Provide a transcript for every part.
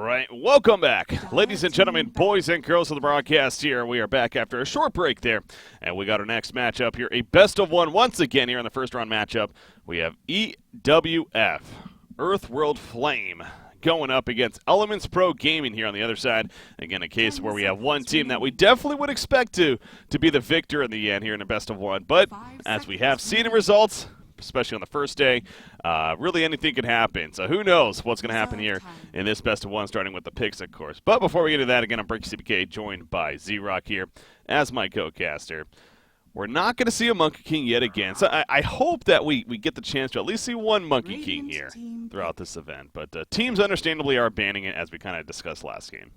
right, welcome back. Ladies and gentlemen, boys and girls of the broadcast here. We are back after a short break there, and we got our next matchup here. A best of one once again here in the first round matchup. We have EWF, Earth World Flame, going up against Elements Pro Gaming here on the other side. Again, a case where we have one team that we definitely would expect to be the victor in the end here in a best of one. But as we have seen in results, especially on the first day, really anything can happen. So who knows what's going to happen here in this best of one, starting with the picks, of course. But before we get to that, again, I'm Breaky CPK, joined by Z-Rock here as my co-caster. We're not going to see a Monkey King yet again. So I hope that we get the chance to at least see one Monkey King here throughout this event. But teams understandably are banning it, as we kind of discussed last game.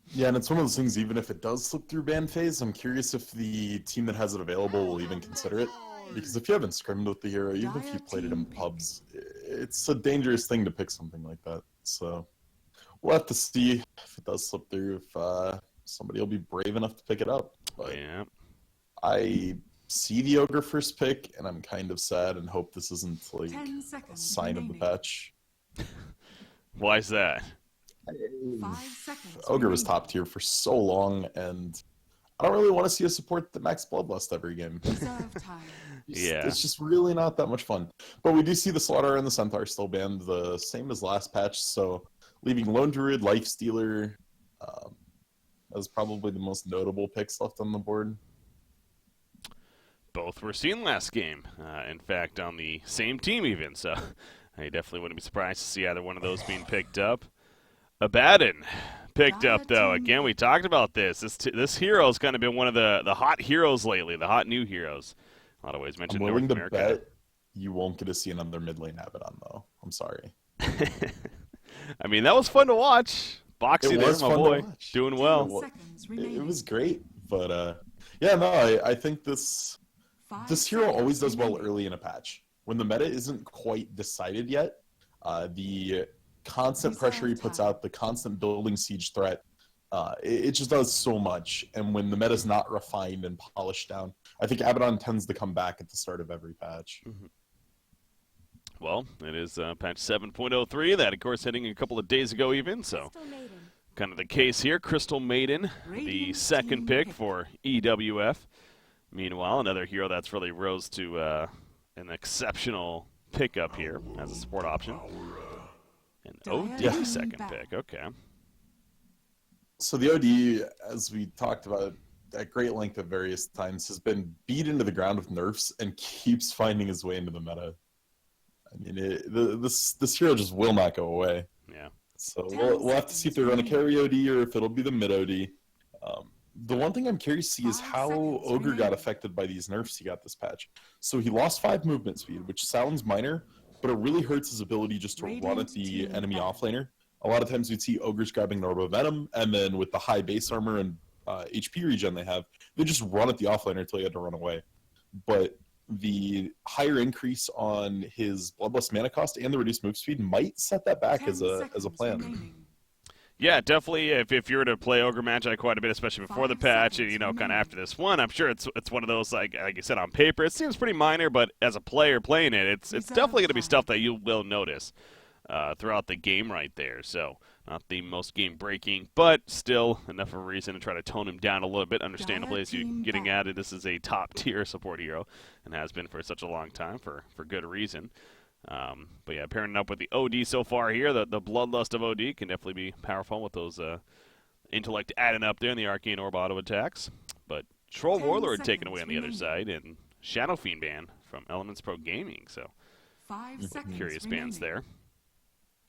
Yeah, and it's one of those things, even if it does slip through ban phase, I'm curious if the team that has it available will even consider it. Because if you haven't scrimmed with the hero, even if you played it in pubs, it's a dangerous thing to pick something like that. So we'll have to see if it does slip through, if somebody will be brave enough to pick it up. But yeah. I see the Ogre first pick, and I'm kind of sad and hope this isn't like a sign of the patch. Why is that? Ogre was top tier for so long, and I don't really want to see a support that max Bloodlust every game. Yeah. It's just really not that much fun. But we do see the Slaughter and the Centaur still banned, the same as last patch, so leaving Lone Druid, Lifestealer, as probably the most notable picks left on the board. Both were seen last game, in fact, on the same team even, so I definitely wouldn't be surprised to see either one of those being picked up. Abaddon picked up, though. Again, we talked about this. This hero's kind of been one of the hot heroes lately, the hot new heroes. A lot of ways mentioned I'm willing North to America. bet you won't get to see another mid lane Abaddon, though. I'm sorry. I mean, that was fun to watch. Boxy there, my boy, doing well. It was great, but yeah, no, I think this hero always does well early in a patch. When the meta isn't quite decided yet, the constant pressure he puts out, the constant building siege threat, it just does so much. And when the meta's not refined and polished down, I think Abaddon tends to come back at the start of every patch. Mm-hmm. Well, it is patch 7.03. That, of course, hitting a couple of days ago even, so kind of the case here. Crystal Maiden, the second pick for EWF. Meanwhile, another hero that's really rose to an exceptional pickup here as a support option. An OD second pick, okay. So the OD, as we talked about at great length at various times, has been beat into the ground with nerfs and keeps finding his way into the meta. I mean, this hero just will not go away. Yeah. So we'll have to see if they're going to carry OD or if it'll be the mid OD. The one thing I'm curious to see is how Ogre got affected by these nerfs he got this patch. So he lost 5 movement speed, which sounds minor, but it really hurts his ability just to run at the enemy offlaner. A lot of times we'd see Ogres grabbing Norbo Venom, and then with the high base armor and HP regen they have, they just run at the offlaner until you had to run away. But the higher increase on his Bloodlust mana cost and the reduced move speed might set that back as a plan. Yeah, definitely. If you were to play Ogre Magi quite a bit, especially before the patch, and kind of after this one, I'm sure it's one of those like you said on paper, it seems pretty minor, but as a player playing it, it's definitely going to be stuff that you will notice throughout the game right there. So not the most game breaking, but still enough of a reason to try to tone him down a little bit. Understandably, as you're getting at it, this is a top tier support hero and has been for such a long time for good reason. But yeah, pairing up with the OD so far here, the Bloodlust of OD can definitely be powerful with those intellect adding up there in the Arcane Orb auto attacks. But Troll Warlord taken away on the other side, and Shadow Fiend ban from Elements Pro Gaming. So curious bans there.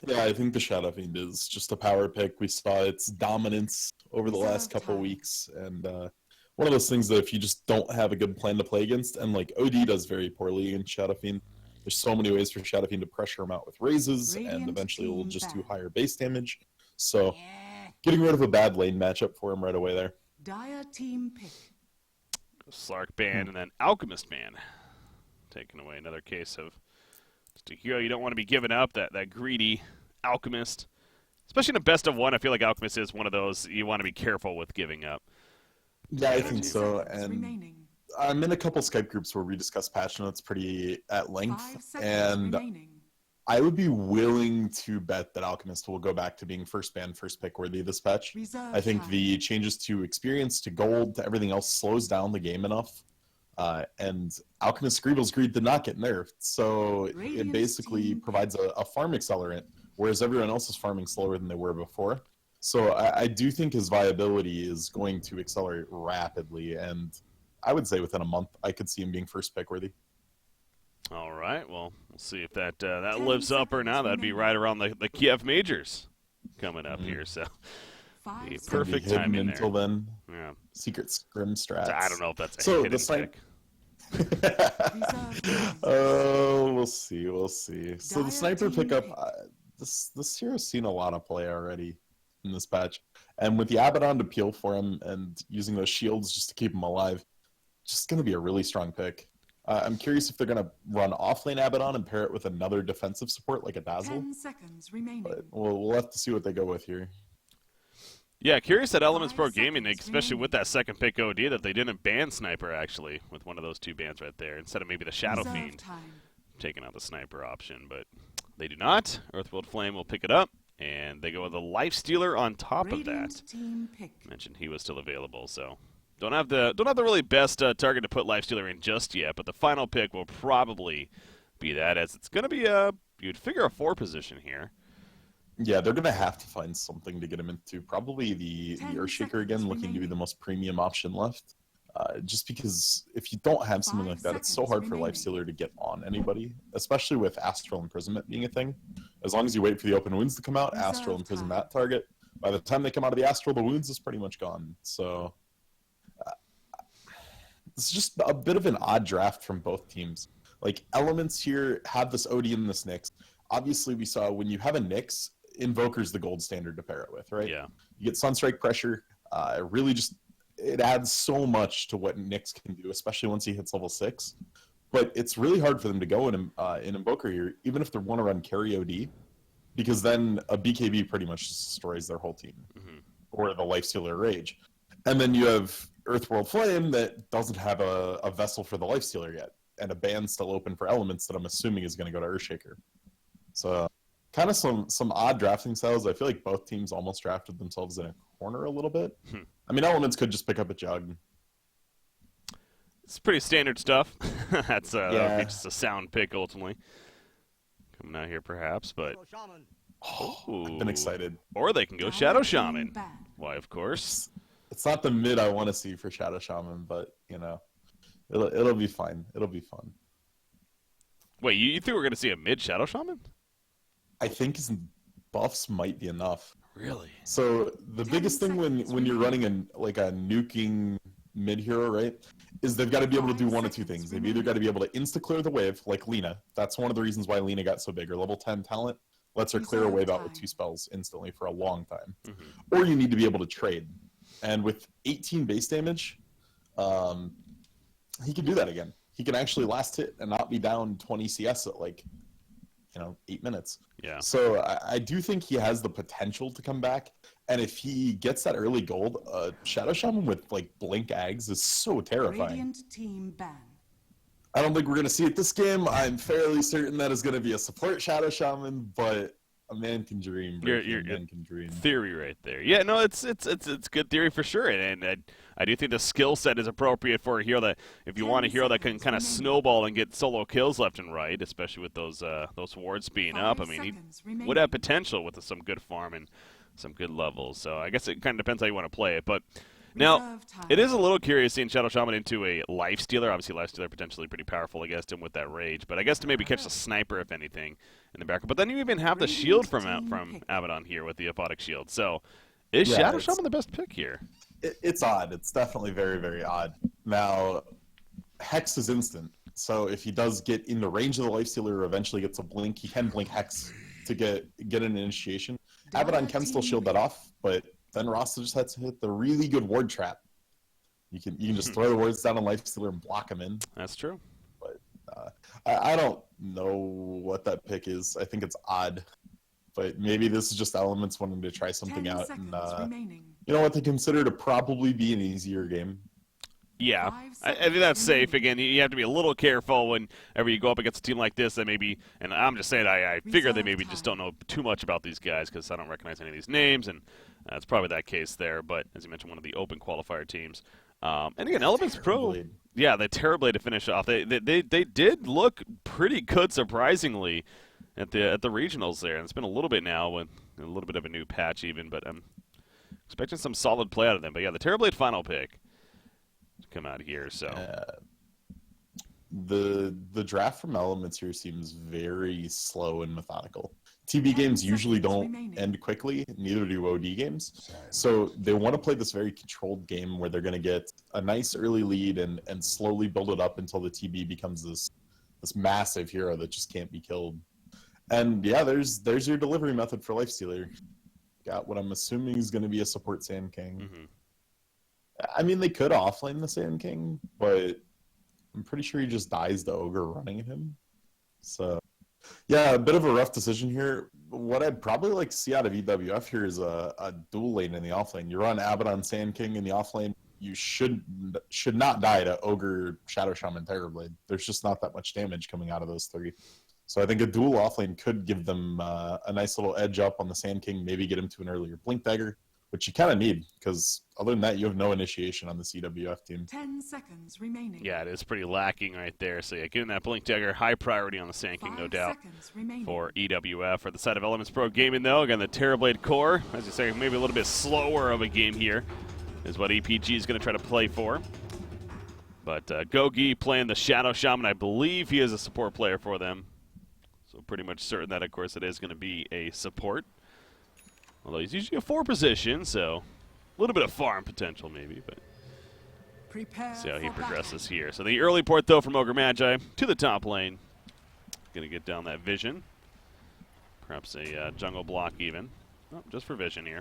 Yeah, I think the Shadow Fiend is just a power pick. We saw its dominance over the last couple weeks, and one of those things that if you just don't have a good plan to play against, and like OD does very poorly against Shadow Fiend. There's so many ways for Shadow Fiend to pressure him out with raises, and eventually it'll just do higher base damage. So, getting rid of a bad lane matchup for him right away there. Dire team pick. Slark ban, and then Alchemist ban. Taking away another case of just a hero you don't want to be giving up, that greedy Alchemist. Especially in a best of one, I feel like Alchemist is one of those you want to be careful with giving up. Yeah, I think so, and I'm in a couple Skype groups where we discuss patch notes pretty at length, and I would be willing to bet that Alchemist will go back to being first ban, first pick worthy this patch. I think the changes to experience, to gold, to everything else slows down the game enough. And Alchemist Greevil's Greed did not get nerfed, so it basically provides a farm accelerant, whereas everyone else is farming slower than they were before. So I do think his viability is going to accelerate rapidly, and I would say within a month I could see him being first pick worthy. All right, well, we'll see if that lives up or not. That'd be right around the Kiev Majors coming up here, so the perfect time in there. Until then, yeah. Secret Scrim strats. I don't know if that's a hidden pick. Oh, we'll see. So the sniper pickup, this hero's seen a lot of play already in this patch, and with the Abaddon to peel for him and using those shields just to keep him alive, just going to be a really strong pick. I'm curious if they're going to run offlane Abaddon and pair it with another defensive support like a Dazzle. 10 seconds remaining. But we'll have to see what they go with here. Yeah, curious at Elements Pro Gaming, especially with that second pick OD, that they didn't ban Sniper, actually, with one of those two bans right there, instead of maybe the Shadow Fiend taking out the Sniper option. But they do not. Earthworld Flame will pick it up, and they go with a Lifestealer on top of that. Mentioned he was still available, so don't have the really best target to put Lifestealer in just yet, but the final pick will probably be that, as it's going to be you'd figure a 4 position here. Yeah, they're going to have to find something to get him into. Probably the Earthshaker again, looking to be the most premium option left. Just because if you don't have something like that, it's so hard for Lifestealer to get on anybody, especially with Astral Imprisonment being a thing. As long as you wait for the open wounds to come out, Astral Imprison that target. By the time they come out of the Astral, the wounds is pretty much gone. So it's just a bit of an odd draft from both teams. Like, Elements here have this OD and this Nyx. Obviously, we saw when you have a Nyx, Invoker's the gold standard to pair it with, right? Yeah. You get Sunstrike pressure. It adds so much to what Nyx can do, especially once he hits level 6. But it's really hard for them to go in Invoker here, even if they want to run carry OD, because then a BKB pretty much destroys their whole team, or the Lifestealer Rage. And then you have Earthworld Flame that doesn't have a vessel for the Lifestealer yet, and a ban still open for Elements that I'm assuming is going to go to Earthshaker. So kind of some odd drafting styles. I feel like both teams almost drafted themselves in a corner a little bit. I mean, Elements could just pick up a Jug. It's pretty standard stuff. That'd be just a sound pick ultimately. Coming out here perhaps, but I've been excited. Or they can go Shadow Shaman. Why, of course. It's not the mid I want to see for Shadow Shaman, but it'll be fine. It'll be fun. Wait, you think we're going to see a mid Shadow Shaman? I think his buffs might be enough. Really? So the biggest thing when you're running a nuking mid hero, right, is they've got to be able to do one of two things. They've either got to be able to insta clear the wave, like Lina. That's one of the reasons why Lina got so big. Her level 10 talent lets her clear a wave out with 2 spells instantly for a long time. Or you need to be able to trade. And with 18 base damage, he can do that again. He can actually last hit and not be down 20 CS at 8 minutes. Yeah. So I do think he has the potential to come back. And if he gets that early gold, Shadow Shaman with Blink Ags is so terrifying. Team ban. I don't think we're going to see it this game. I'm fairly certain that is going to be a support Shadow Shaman, but a man can dream. Your man can dream. Theory right there. Yeah, no, it's good theory for sure, and I do think the skill set is appropriate for a hero that, if you want a hero that can kind of snowball and get solo kills left and right, especially with those wards being up. I mean, he would have potential with some good farm and some good levels. So I guess it kind of depends how you want to play it, but. Now, it is a little curious seeing Shadow Shaman into a Lifestealer. Obviously, Lifestealer potentially pretty powerful against him with that Rage, but I guess to maybe catch the Sniper, if anything, in the back. But then you even have the shield from Abaddon here with the Aphotic Shield. So, is Shadow Shaman the best pick here? It's odd. It's definitely very, very odd. Now, Hex is instant. So if he does get in the range of the Lifestealer or eventually gets a Blink, he can Blink Hex to get an initiation. Abaddon can still shield that off, but then Rasta just had to hit the really good ward trap. You can just throw the wards down on Lifestealer and block him in. That's true. But I don't know what that pick is. I think it's odd. But maybe this is just Elements wanting to try something out. And you know what? They consider to probably be an easier game. Yeah, I think that's safe. Again, you have to be a little careful whenever you go up against a team like this that maybe, and I'm just saying, I figure they maybe just don't know too much about these guys because I don't recognize any of these names, and it's probably that case there. But as you mentioned, one of the open qualifier teams. And again, Elements Pro, yeah, they terribly to finish off. They did look pretty good, surprisingly, at the regionals there. And it's been a little bit now, with a little bit of a new patch even, but I'm expecting some solid play out of them. But yeah, the Terrorblade final pick to come out here. So the draft from Elements here seems very slow and methodical. TB games usually don't end quickly, neither do OD games. So they want to play this very controlled game where they're going to get a nice early lead and slowly build it up until the TB becomes this massive hero that just can't be killed. And yeah, there's your delivery method for Lifestealer. Got what I'm assuming is going to be a support Sand King. Mm-hmm. I mean, they could offlane the Sand King, but I'm pretty sure he just dies the Ogre running him. So, yeah, a bit of a rough decision here. What I'd probably like to see out of EWF here is a dual lane in the offlane. You run Abaddon Sand King in the offlane. You should not die to Ogre, Shadow Shaman, Terrorblade. There's just not that much damage coming out of those three. So I think a dual offlane could give them a nice little edge up on the Sand King, maybe get him to an earlier Blink Dagger, which you kind of need, because other than that, you have no initiation on the EWF team. 10 seconds remaining. Yeah, it is pretty lacking right there. So yeah, getting that Blink Dagger, high priority on the Sand King, no doubt, for EWF. For the side of Elements Pro Gaming, though, again, the Terrorblade core, as you say, maybe a little bit slower of a game here, is what EPG is going to try to play for. But Gogi playing the Shadow Shaman, I believe he is a support player for them. So pretty much certain that, of course, it is going to be a support. Although he's usually a 4 position, so a little bit of farm potential maybe, but see how he progresses here. So the early port, though, from Ogre Magi to the top lane. Going to get down that vision. Perhaps a jungle block even. Oh, just for vision here.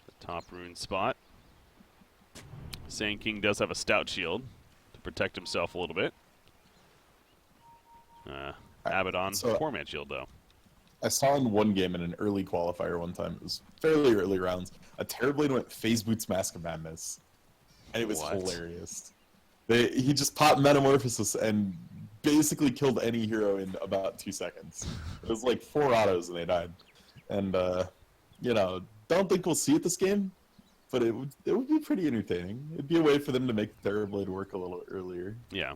The top rune spot. Sand King does have a stout shield to protect himself a little bit. Abaddon, poor man shield, though. I saw in one game in an early qualifier one time, it was fairly early rounds, a Terrorblade went Phase Boots Mask of Madness. And it was hilarious. He just popped Metamorphosis and basically killed any hero in about 2 seconds. It was like 4 autos and they died. And, you know, don't think we'll see it this game, but it would be pretty entertaining. It'd be a way for them to make the Terrorblade work a little earlier. Yeah.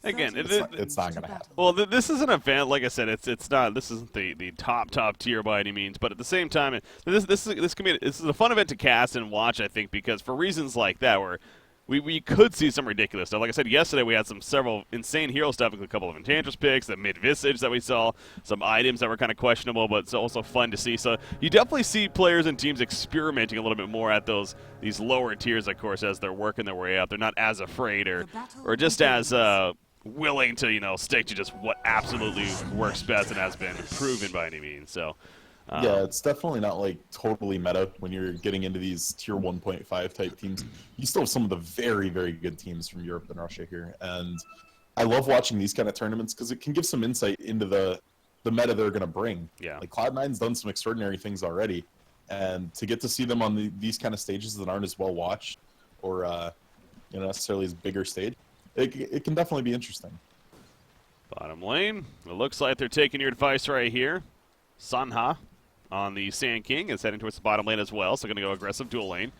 Again, it's not going to happen. Well, this is an event, like I said, it's not. This isn't the top tier by any means, but at the same time, this is a fun event to cast and watch. I think because for reasons like that, where we could see some ridiculous stuff. Like I said yesterday, we had several insane hero stuff, a couple of Enchantress picks, the mid Visage that we saw, some items that were kind of questionable, but it's also fun to see. So you definitely see players and teams experimenting a little bit more at these lower tiers, of course, as they're working their way up. They're not as afraid or just as willing to, stick to just what absolutely works best and has been proven by any means. So, yeah, it's definitely not like totally meta when you're getting into these tier 1.5 type teams. You still have some of the very, very good teams from Europe and Russia here, and I love watching these kind of tournaments because it can give some insight into the meta they're going to bring. Yeah, like Cloud9's done some extraordinary things already, and to get to see them on these kind of stages that aren't as well watched or necessarily as bigger stage. It can definitely be interesting. Bottom lane. It looks like they're taking your advice right here. Sanha on the Sand King is heading towards the bottom lane as well, so going to go aggressive dual lane.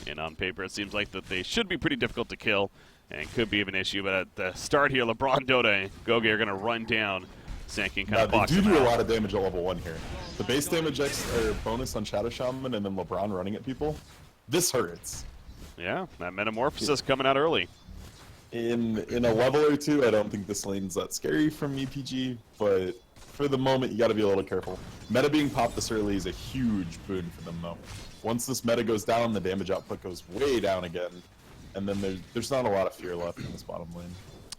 And on paper, it seems like that they should be pretty difficult to kill and could be an issue. But at the start here, LeBron, Dota, and Gogi are going to run down Sand King. Kind of box they do them a out. lot of damage at level 1 here. The base damage bonus on Shadow Shaman and then LeBron running at people. This hurts. Yeah, that Metamorphosis coming out early. In a level or two, I don't think this lane's that scary from EPG, but for the moment, you got to be a little careful. Meta being popped this early is a huge boon for them, though. Once this meta goes down, the damage output goes way down again, and then there's not a lot of fear left in this bottom lane.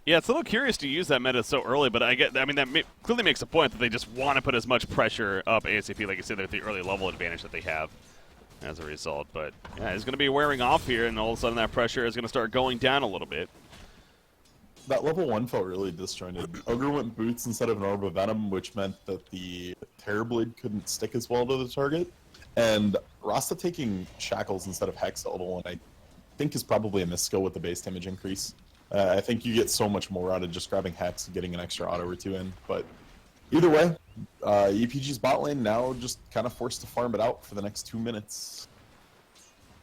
Yeah, it's a little curious to use that meta so early, but that clearly makes a point that they just want to put as much pressure up ASAP, like you said, with the early level advantage that they have as a result. But yeah, it's going to be wearing off here, and all of a sudden that pressure is going to start going down a little bit. That level 1 felt really disjointed. Ogre went Boots instead of an Orb of Venom, which meant that the Terrorblade couldn't stick as well to the target. And Rasta taking Shackles instead of Hex at level 1, think is probably a miss skill with the base damage increase. I think you get so much more out of just grabbing Hex and getting an extra auto or two in. But either way, EPG's bot lane now just kind of forced to farm it out for the next 2 minutes.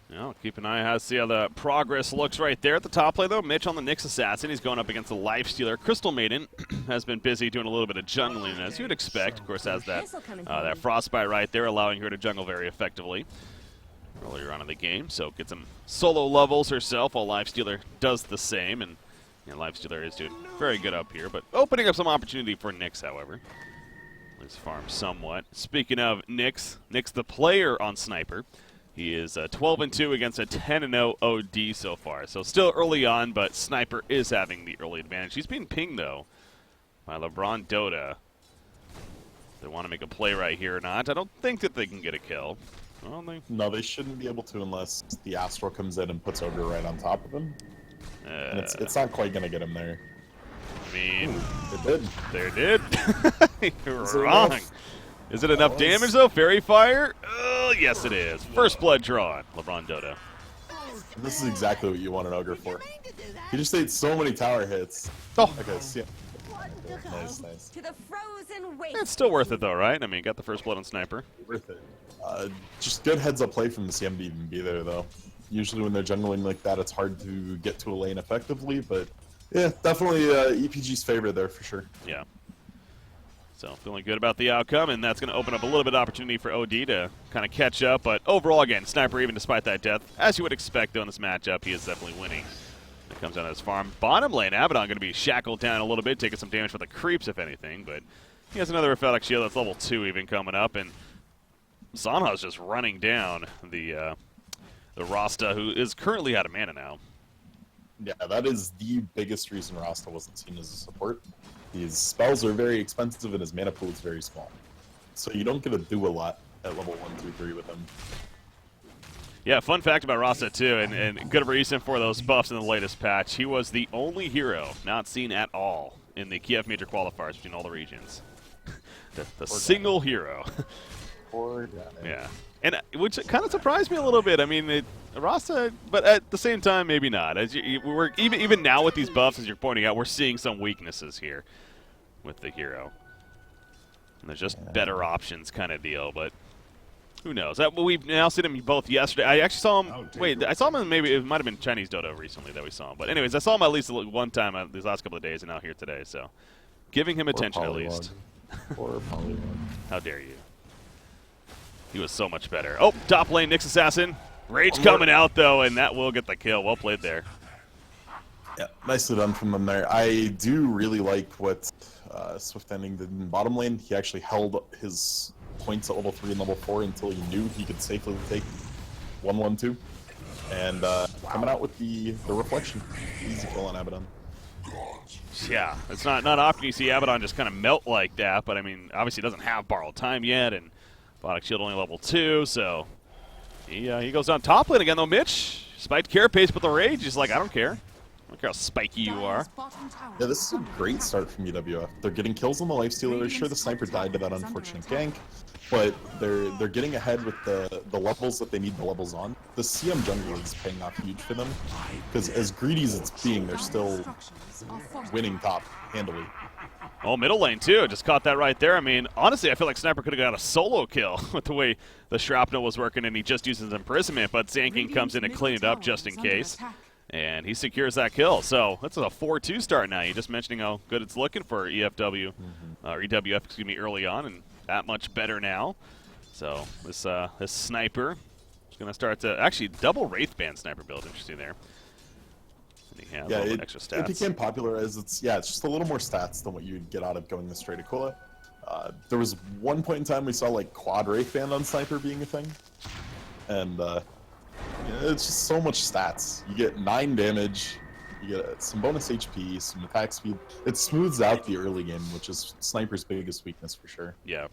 Well, keep an eye on how to see how the progress looks right there at the top lane, though. Mitch on the Nyx Assassin. He's going up against the Lifestealer. Crystal Maiden has been busy doing a little bit of jungling, as you'd expect. Of course, has that Frostbite right there, allowing her to jungle very effectively earlier on in the game. So get some solo levels herself, while Lifestealer does the same. And Lifestealer is doing very good up here, but opening up some opportunity for Nyx, however. Let's farm somewhat. Speaking of Nyx the player on Sniper. He is 12-2 against a 10-0 OD so far. So still early on, but Sniper is having the early advantage. He's being pinged, though, by LeBron Dota. They want to make a play right here or not. I don't think that they can get a kill. No, they shouldn't be able to unless the Astral comes in and puts Ogre right on top of him. And it's not quite going to get him there. I mean, it did. There did. You're wrong. Is it enough damage, though? Fairy Fire? Oh, yes, it is. First blood drawn. LeBron Dota. This is exactly what you want an Ogre for. He just ate so many tower hits. Oh. Okay, see. Nice. It's still worth it, though, right? I mean, got the first blood on Sniper. Worth it. Just good heads-up play from the CM to even be there, though. Usually when they're jungling like that, it's hard to get to a lane effectively, but yeah, definitely EPG's favorite there for sure. Yeah. So feeling good about the outcome, and that's going to open up a little bit of opportunity for OD to kind of catch up. But overall, again, Sniper, even despite that death, as you would expect, though, in this matchup, he is definitely winning. It comes down to his farm. Bottom lane, Abaddon going to be shackled down a little bit, taking some damage for the creeps, if anything. But he has another Prophetic Shield that's level 2 even coming up, and Sanha's just running down the Rasta, who is currently out of mana now. Yeah, that is the biggest reason Rasta wasn't seen as a support. His spells are very expensive and his mana pool is very small. So you don't get to do a lot at level 1, 2, 3 with him. Yeah, fun fact about Rasta, too, and good reason for those buffs in the latest patch. He was the only hero not seen at all in the Kiev Major Qualifiers between all the regions. the single hero. Poor guy. Yeah. And which kind of surprised me a little bit. I mean, Rasta, but at the same time, maybe not. As we're even now with these buffs, as you're pointing out, we're seeing some weaknesses here with the hero. And there's just better options kind of deal, but who knows? We've now seen him both yesterday. I actually saw him. Wait, I saw him in maybe it might have been Chinese Dota recently that we saw him. But anyways, I saw him at least one time these last couple of days, and now here today. So, giving him attention at least. Poor Polywog. How dare you? He was so much better. Oh, top lane, Nyx Assassin. Rage coming out, though, and that will get the kill. Well played there. Yeah, nicely done from him there. I do really like what Swift Ending did in bottom lane. He actually held his points at level 3 and level 4 until he knew he could safely take 1-1-2. And coming out with the reflection. Easy kill on Abaddon. Yeah, it's not often you see Abaddon just kind of melt like that, but I mean, obviously he doesn't have borrowed time yet, and Prophetic Shield only level 2, so he goes down top lane again, though. Mitch spiked Carapace with the Rage. He's like, I don't care. I don't care how spiky you are. Yeah, this is a great start from EWF. They're getting kills on the Lifestealer. Sure, the Sniper died to that unfortunate gank, but they're getting ahead with the levels that they need the levels on. The CM jungle is paying off huge for them, because as greedy as it's being, they're still winning top handily. Oh, middle lane, too. Just caught that right there. I mean, honestly, I feel like Sniper could have got a solo kill with the way the shrapnel was working, and he just uses imprisonment, but Zanking comes in and cleaned it up just in case, and he secures that kill. So that's a 4-2 start now. You're just mentioning how good it's looking for EFW, or EWF, excuse me, early on, and that much better now. So this Sniper is going to start to actually double Wraithband Sniper build. Interesting there. Yeah, it became popular as it's just a little more stats than what you'd get out of going the straight Aquila. There was one point in time we saw like quad Wraithband on Sniper being a thing, and it's just so much stats. You get 9 damage, you get some bonus HP, some attack speed. It smooths out the early game, which is Sniper's biggest weakness for sure. Yeah.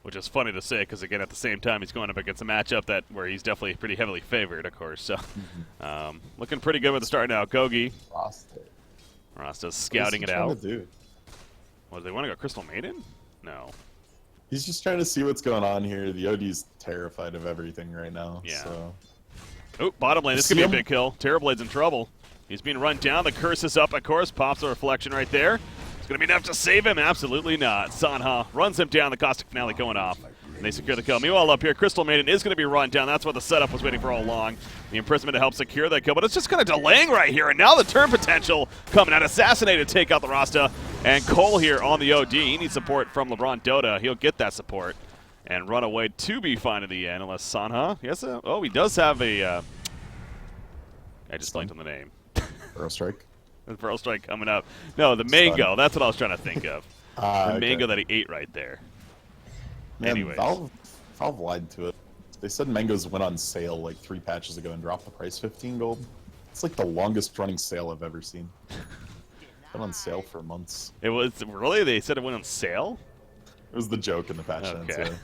Which is funny to say, because again, at the same time, he's going up against a matchup where he's definitely pretty heavily favored, of course. So, looking pretty good with the start now. Gogi. Rasta's scouting it out. What do they want to go Crystal Maiden? No. He's just trying to see what's going on here. The OD's terrified of everything right now. Yeah. So. Oh, bottom lane. This could be a big kill. Terrorblade's in trouble. He's being run down. The curse is up, of course. Pops a reflection right there. It's going to be enough to save him. Absolutely not. Sanha runs him down. The Caustic Finale going off. And they secure the kill. Meanwhile, up here, Crystal Maiden is going to be run down. That's what the setup was waiting for all along. The imprisonment to help secure that kill, but it's just kind of delaying right here. And now the turn potential coming out. Assassinated to take out the Rasta. And Cole here on the OD. He needs support from LeBron Dota. He'll get that support and run away to be fine in the end, unless Sanha. Yes, oh, he does have a. I just blanked on the name. Burrow Strike. The Burrow Strike coming up. No, the mango. That's what I was trying to think of. The mango that he ate right there. Man, Anyways. Valve lied to it. They said mangoes went on sale like 3 patches ago and dropped the price 15 gold. It's like the longest running sale I've ever seen. Been on sale for months. It was really? They said it went on sale? It was the joke in the patch okay. notes, yeah.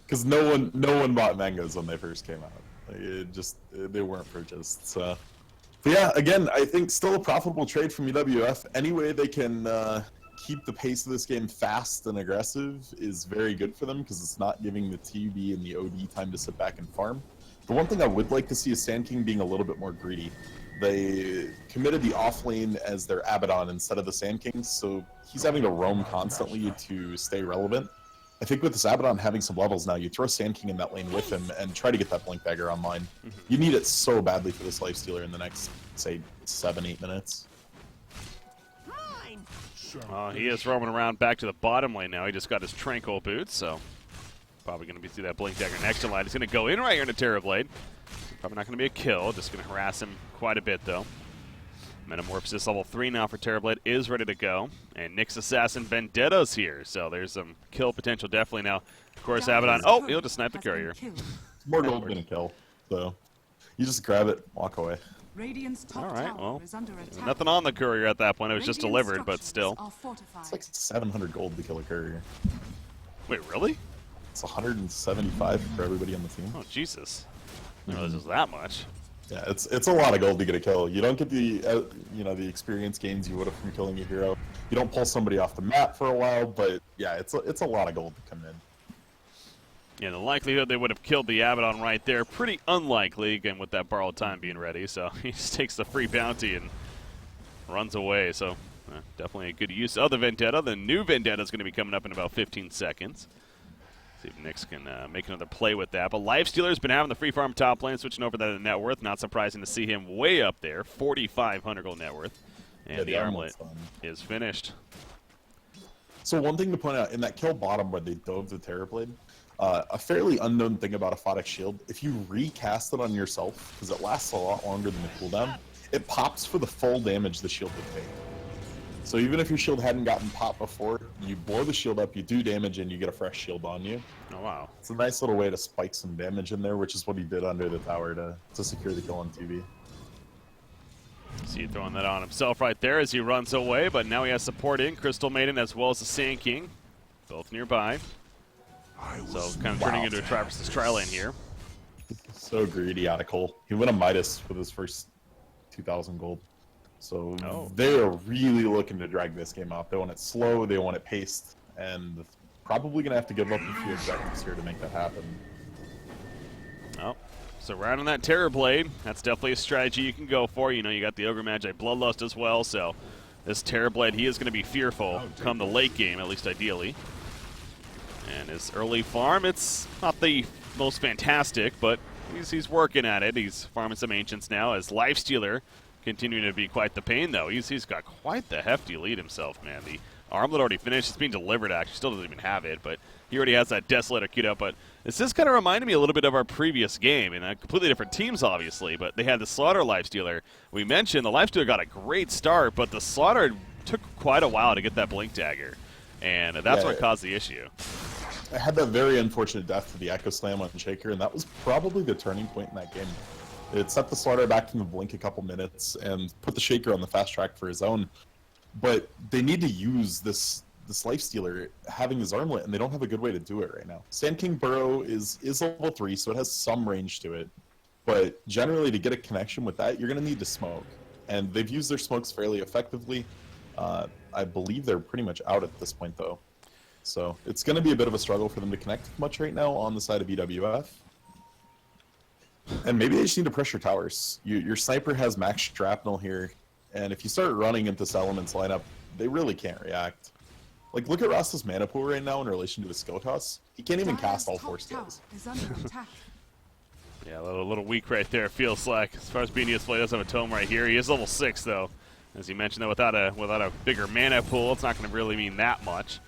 Because no one bought mangoes when they first came out. Like, they weren't purchased. So, but yeah, again, I think still a profitable trade from EWF. Any way they can keep the pace of this game fast and aggressive is very good for them because it's not giving the TUB and the OD time to sit back and farm. The one thing I would like to see is Sand King being a little bit more greedy. They committed the off lane as their Abaddon instead of the Sand King, so he's having to roam constantly to stay relevant. I think with this Abaddon having some levels now, you throw Sand King in that lane with him and try to get that Blink Dagger online. You need it so badly for this Lifestealer in the next, say, 7-8 minutes. He is roaming around back to the bottom lane now. He just got his Tranquil boots, so probably going to be through that Blink Dagger next to line. He's going to go in right here into Terrorblade. Probably not going to be a kill. Just going to harass him quite a bit, though. Metamorphosis level 3 now for Terrorblade is ready to go. And Nyx Assassin Vendetta's here, so there's some kill potential definitely now. Of course, Abaddon. Oh, he'll just snipe the courier. More gold than a kill, so you just grab it, walk away. All right, well, nothing on the courier at that point. It was just delivered, but still. It's like 700 gold to kill a courier. Wait, really? It's 175 for everybody on the team. Oh, Jesus. I didn't realize it was that much. Yeah, it's a lot of gold to get a kill. You don't get the the experience gains you would have from killing a hero. You don't pull somebody off the map for a while, but yeah, it's a lot of gold to come in. Yeah, the likelihood they would have killed the Abaddon right there, pretty unlikely, again, with that borrowed time being ready. So he just takes the free bounty and runs away. So definitely a good use of the Vendetta. The new Vendetta is going to be coming up in about 15 seconds. See if Nyx can make another play with that. But Lifestealer's been having the free farm top lane, switching over to the net worth. Not surprising to see him way up there, 4,500 gold net worth. And yeah, the armlet is finished. So one thing to point out, in that kill bottom where they dove the Terrorblade, a fairly unknown thing about Aphotic Shield, if you recast it on yourself, because it lasts a lot longer than the cooldown, it pops for the full damage the shield would take. So even if your shield hadn't gotten popped before, you blow the shield up, you do damage, and you get a fresh shield on you. Oh, wow. It's a nice little way to spike some damage in there, which is what he did under the tower to secure the kill on TV. See, throwing that on himself right there as he runs away, but now he has support in. Crystal Maiden as well as the Sand King, both nearby. So kind of turning into a Traverse's tri-lane here. So greedy out of Cole. He went a Midas with his first 2,000 gold. So they're really looking to drag this game out. They want it slow, they want it paced, and probably going to have to give up a few objectives here to make that happen. Oh, so right on that Terrorblade, that's definitely a strategy you can go for. You know, you got the Ogre Magi Bloodlust as well, so this Terrorblade, he is going to be fearful come the late game, at least ideally. And his early farm, it's not the most fantastic, but he's working at it. He's farming some Ancients now as Lifestealer, continuing to be quite the pain, though. He's got quite the hefty lead himself, man. The armlet already finished. It's being delivered, actually. Still doesn't even have it, but he already has that Desolator queued up. But this is kind of reminding me a little bit of our previous game, and completely different teams, obviously, but they had the Slaughter Lifestealer. We mentioned the Lifestealer got a great start, but the Slaughter took quite a while to get that Blink Dagger, and that's what caused the issue. I had that very unfortunate death to the Echo Slam on Shaker, and that was probably the turning point in that game. It set the Slaughter back from the Blink a couple minutes and put the Shaker on the fast track for his own. But they need to use this Lifestealer having his armlet, and they don't have a good way to do it right now. Sand King Burrow is level 3, so it has some range to it. But generally, to get a connection with that, you're going to need to smoke. And they've used their smokes fairly effectively. I believe they're pretty much out at this point, though. So it's going to be a bit of a struggle for them to connect much right now on the side of EWF. And maybe they just need to pressure towers. Your sniper has max shrapnel here, and if you start running into this Elements lineup, they really can't react. Like, look at Rasta's mana pool right now in relation to his skill toss. He can't even cast all 4 skills. Yeah, a little weak right there, feels like. As far as being useful, he does have a tome right here. He is level 6, though. As you mentioned, though, without a bigger mana pool, it's not going to really mean that much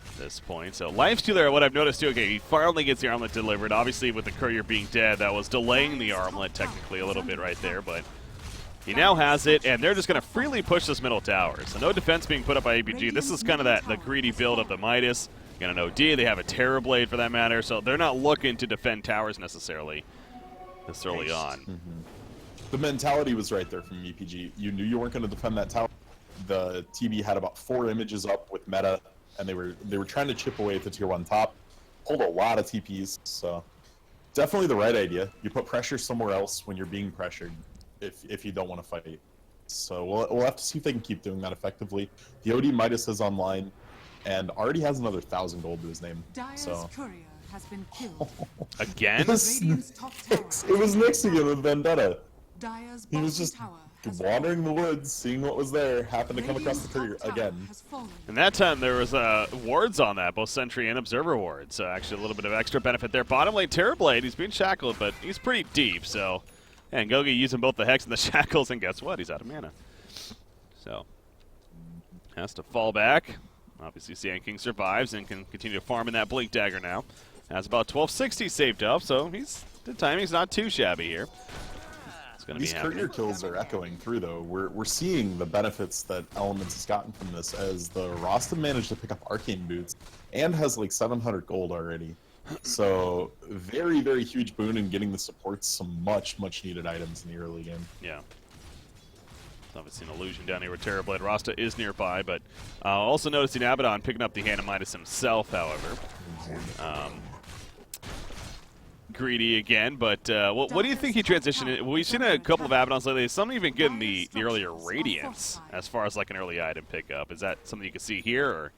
at this point. So lifestealer, what I've noticed, too, okay, he finally gets the armlet delivered. Obviously, with the courier being dead, that was delaying the armlet technically a little bit right there, but he now has it, and they're just going to freely push this middle tower. So no defense being put up by EPG. This is kind of the greedy build of the Midas. Got an OD, they have a Terrorblade for that matter, so they're not looking to defend towers necessarily this early on. The mentality was right there from EPG. You knew you weren't going to defend that tower. The TB had about 4 images up with meta, and they were trying to chip away at the tier 1 top. Pulled a lot of TPs, so definitely the right idea. You put pressure somewhere else when you're being pressured if you don't want to fight. So we'll have to see if they can keep doing that effectively. The OD Midas is online and already has another 1,000 gold to his name. So has been killed. Again? It was Nyx again with Vendetta. He was just wandering the woods, seeing what was there, happened to come across the courier again. And that time there was wards on that, both Sentry and Observer wards. So actually a little bit of extra benefit there. Bottom lane Terrorblade, he's being shackled, but he's pretty deep, so... And Gogi using both the Hex and the Shackles, and guess what? He's out of mana. So, has to fall back. Obviously, Sand King survives and can continue to farm in that Blink Dagger now. Has about 1260 saved up, so the timing's not too shabby here. These courier kills are echoing through, though. We're seeing the benefits that Elements has gotten from this, as the Rasta managed to pick up Arcane Boots and has like 700 gold already. So very, very huge boon in getting the supports some much needed items in the early game. Yeah. Obviously an illusion down here with Terrorblade. Rasta is nearby, but also noticing Abaddon picking up the Hand of Midas himself, however. Greedy again, but what do you think he transitioned? We've seen a couple of Abaddons lately. Some even getting the earlier Radiance as far as like an early item pickup. Is that something you can see here, or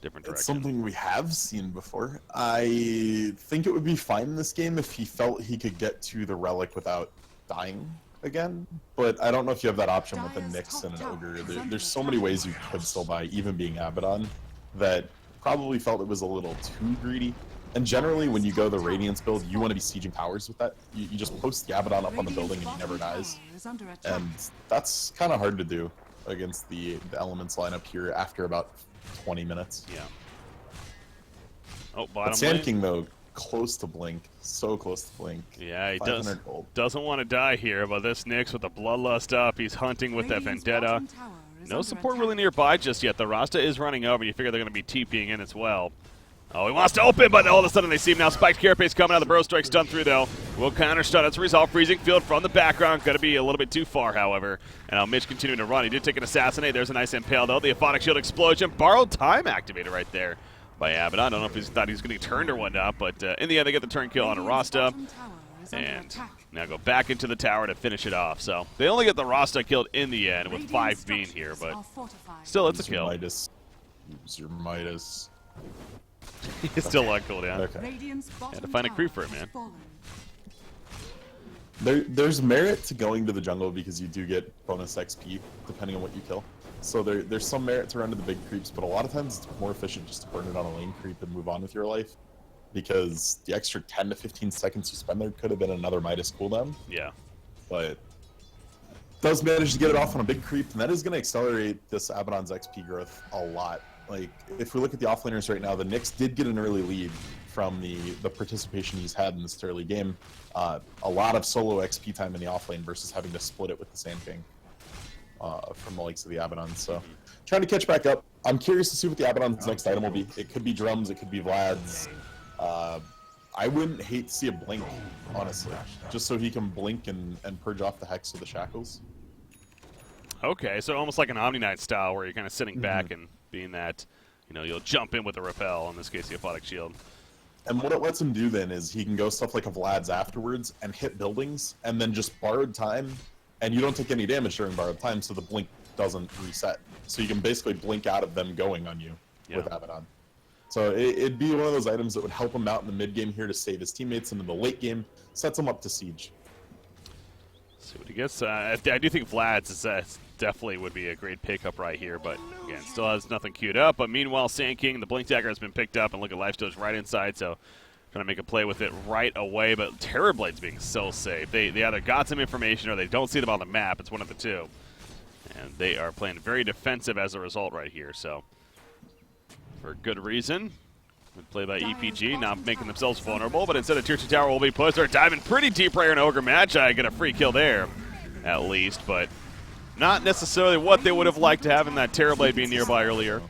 different direction? It's something we have seen before. I think it would be fine in this game if he felt he could get to the Relic without dying again, but I don't know if you have that option with a Nyx and an Ogre. There's so many ways you could still buy, even being Abaddon, that probably felt it was a little too greedy. And generally, when you go the Radiance build, you want to be sieging towers with that. You just post the Abaddon up on the building and he never dies. And that's kind of hard to do against the Elements lineup here after about 20 minutes. Yeah. Oh, bottom Sand lane. King, though, close to Blink. So close to Blink. Yeah, he gold. doesn't want to die here, but this Nyx with the Bloodlust up, he's hunting with that Vendetta. No support really nearby just yet. The Rasta is running over. You figure they're going to be TPing in as well. Oh, he wants to open, but all of a sudden they see him now. Spiked Carapace coming out. The Bro Strike stun through, though. Will counter stun. That's a resolve. Freezing field from the background. Going to be a little bit too far, however. And now Mitch continuing to run. He did take an Assassinate. There's a nice impale, though. The Aphonic Shield explosion. Borrowed time activated right there by Abaddon. I don't know if he thought he was going to get turned or whatnot, but in the end, they get the turn kill on a Rasta. And now go back into the tower to finish it off. So they only get the Rasta killed in the end with 5 being here, but still, it's a kill. Use your Midas. He's still on cooldown. Okay. Had to find a creep for it, man. There's merit to going to the jungle because you do get bonus XP depending on what you kill. So there's some merit to run to the big creeps, but a lot of times it's more efficient just to burn it on a lane creep and move on with your life, because the extra 10 to 15 seconds you spend there could have been another Midas cooldown. Yeah. But does manage to get it off on a big creep, and that is going to accelerate this Abaddon's XP growth a lot. Like, if we look at the offlaners right now, the Nyx did get an early lead from the participation he's had in this early game. A lot of solo XP time in the offlane versus having to split it with the Sand King from the likes of the Abaddon. So, trying to catch back up. I'm curious to see what the Abaddon's next item will be. It could be drums, it could be Vlad's. I wouldn't hate to see a blink, honestly, just so he can blink and purge off the Hex of the Shackles. Okay, so almost like an Omni Knight style where you're kind of sitting back and being that, you know, you'll jump in with a repel, in this case the Aphonic Shield. And what it lets him do then is he can go stuff like a Vlad's afterwards and hit buildings and then just borrowed time, and you don't take any damage during borrowed time, so the blink doesn't reset. So you can basically blink out of them going on you with Abaddon. So it'd be one of those items that would help him out in the mid game here to save his teammates, and in the late game sets him up to siege See what he gets. I do think Vlad's is, definitely would be a great pickup right here, but again, still has nothing queued up. But meanwhile, Sand King, the Blink Dagger has been picked up, and look at Lifesteal's right inside, so trying to make a play with it right away. But Terrorblade's being so safe. They either got some information or they don't see them on the map. It's one of the two. And they are playing very defensive as a result right here, so for good reason. Good play by EPG, not making themselves vulnerable, but instead of Tier 2 Tower will be pushed. They're diving pretty deep right here in Ogre match. I get a free kill there, at least, but not necessarily what they would have liked to have in that Terrorblade being nearby earlier.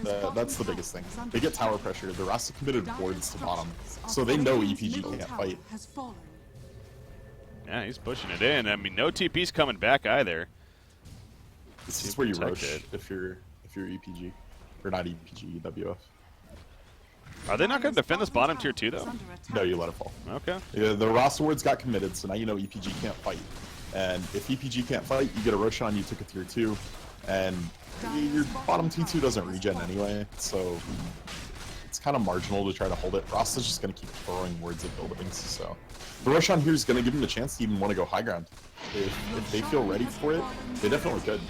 That's the biggest thing. They get tower pressure. The Rasta committed wards to bottom, so they know EPG can't fight. Yeah, he's pushing it in. I mean, no TP's coming back either. This is where you rush if you're EPG, or not EPG, EWF. Are they not going to defend this bottom tier 2, though? No, you let it fall. Okay. Yeah, the Rasta wards got committed, so now you know EPG can't fight. And if EPG can't fight, you get a Ro16, you took a tier 2, and your bottom T2 doesn't regen anyway, so it's kind of marginal to try to hold it. Rasta's just going to keep throwing wards at buildings, so the Ro16 here is going to give them the chance to even want to go high ground. If they feel ready for it, they definitely could.